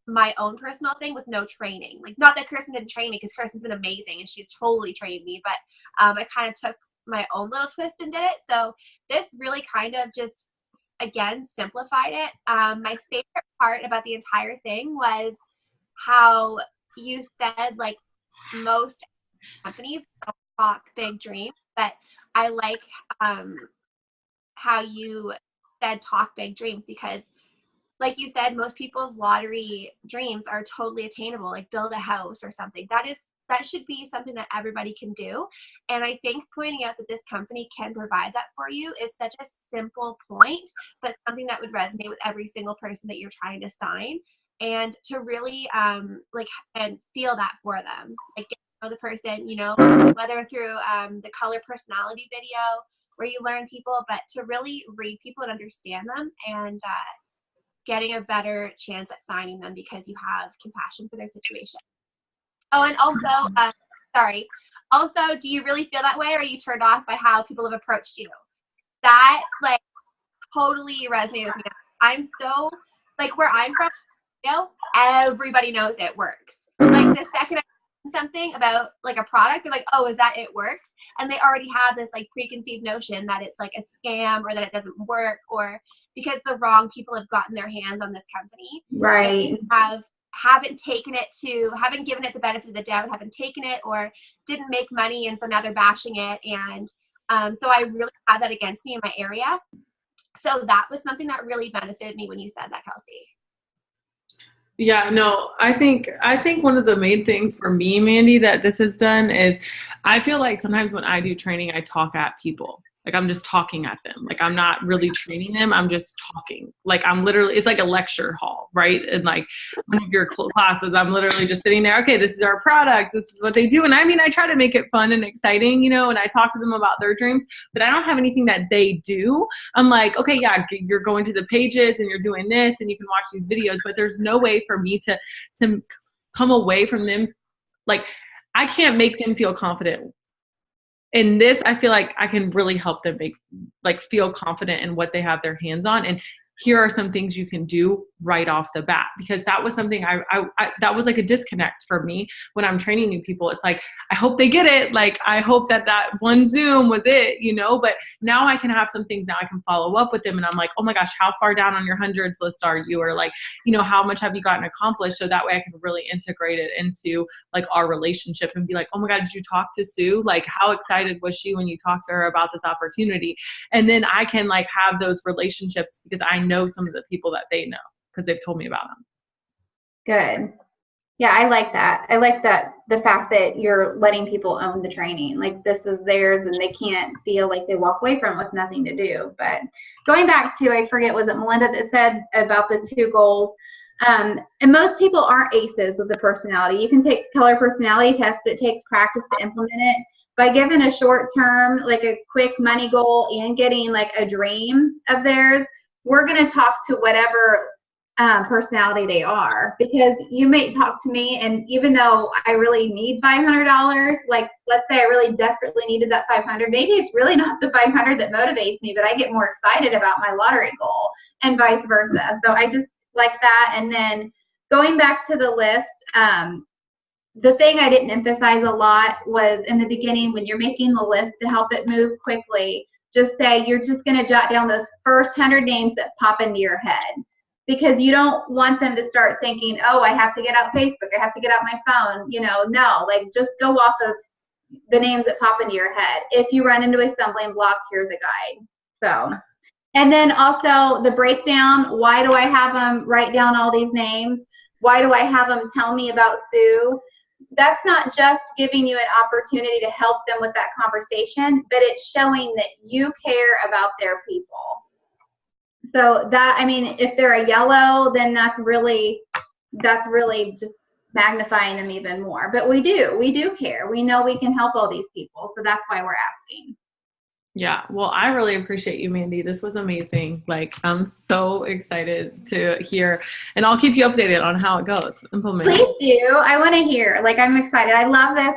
my own personal thing with no training. Like, not that Kirsten didn't train me, because Kirsten's been amazing and she's totally trained me, but I kind of took my own little twist and did it. So this really kind of just, again, simplified it. My favorite part about the entire thing was how you said, like, most companies don't talk big dreams, but I like how you said talk big dreams, because like you said, most people's lottery dreams are totally attainable, like build a house or something. That should be something that everybody can do. And I think pointing out that this company can provide that for you is such a simple point, but something that would resonate with every single person that you're trying to sign, and to really like and feel that for them. Like, get to know the person, you know, whether through the color personality video where you learn people, but to really read people and understand them, and getting a better chance at signing them because you have compassion for their situation. Oh, and also, sorry. Also, do you really feel that way, or are you turned off by how people have approached you? That, like, totally resonated with me. I'm so, like, where I'm from, you know, everybody knows it works. Like, the second I say something about, like, a product, they're like, oh, is that it works? And they already have this, like, preconceived notion that it's, like, a scam, or that it doesn't work, or because the wrong people have gotten their hands on this company. Right. Haven't given it the benefit of the doubt, haven't taken it, or didn't make money, and so now they're bashing it. And so I really have that against me in my area. So that was something that really benefited me when you said that, Kelsey. Yeah, no, I think one of the main things for me, Mandy, that this has done is I feel like sometimes when I do training, I talk at people. Like, I'm just talking at them. Like, I'm not really training them. I'm just talking. Like, I'm literally, it's like a lecture hall, right? And like one of your classes, I'm literally just sitting there. Okay, this is our products. This is what they do. And I mean, I try to make it fun and exciting, you know, and I talk to them about their dreams, but I don't have anything that they do. I'm like, okay, yeah, you're going to the pages and you're doing this and you can watch these videos, but there's no way for me to come away from them. Like, I can't make them feel confident. In this, I feel like I can really help them feel confident in what they have their hands on. And here are some things you can do right off the bat, because that was something I that was like a disconnect for me when I'm training new people. It's like, I hope they get it. Like, I hope that one Zoom was it, you know, but now I can have some things now I can follow up with them. And I'm like, oh my gosh, how far down on your hundreds list are you? Or like, you know, how much have you gotten accomplished? So that way I can really integrate it into like our relationship and be like, oh my God, did you talk to Sue? Like, how excited was she when you talked to her about this opportunity? And then I can like have those relationships because I know some of the people that they know because they've told me about them. Good. Yeah, I like that. I like that, the fact that you're letting people own the training. Like, this is theirs and they can't feel like they walk away from it with nothing to do. But going back to, I forget, was it Melinda that said about the 2 goals? And most people aren't aces with the personality. You can take the color personality test, but it takes practice to implement it. By giving a short term, like a quick money goal, and getting like a dream of theirs, we're going to talk to whatever personality they are, because you may talk to me, and even though I really need $500, like, let's say I really desperately needed that 500, maybe it's really not the 500 that motivates me, but I get more excited about my lottery goal, and vice versa. So I just like that. And then going back to the list, the thing I didn't emphasize a lot was in the beginning, when you're making the list, to help it move quickly, just say you're just going to jot down those first 100 names that pop into your head, because you don't want them to start thinking, oh, I have to get out Facebook, I have to get out my phone, you know. No, like, just go off of the names that pop into your head. If you run into a stumbling block, here's a guide. So, and then also the breakdown. Why do I have them write down all these names? Why do I have them tell me about Sue? That's not just giving you an opportunity to help them with that conversation, but it's showing that you care about their people. So that, I mean, if they're a yellow, then that's really just magnifying them even more. But we do care. We know we can help all these people, so that's why we're asking. Yeah, well, I really appreciate you, Mandy. This was amazing. Like, I'm so excited to hear, and I'll keep you updated on how it goes implemented. Please do. I want to hear. Like, I'm excited. I love this.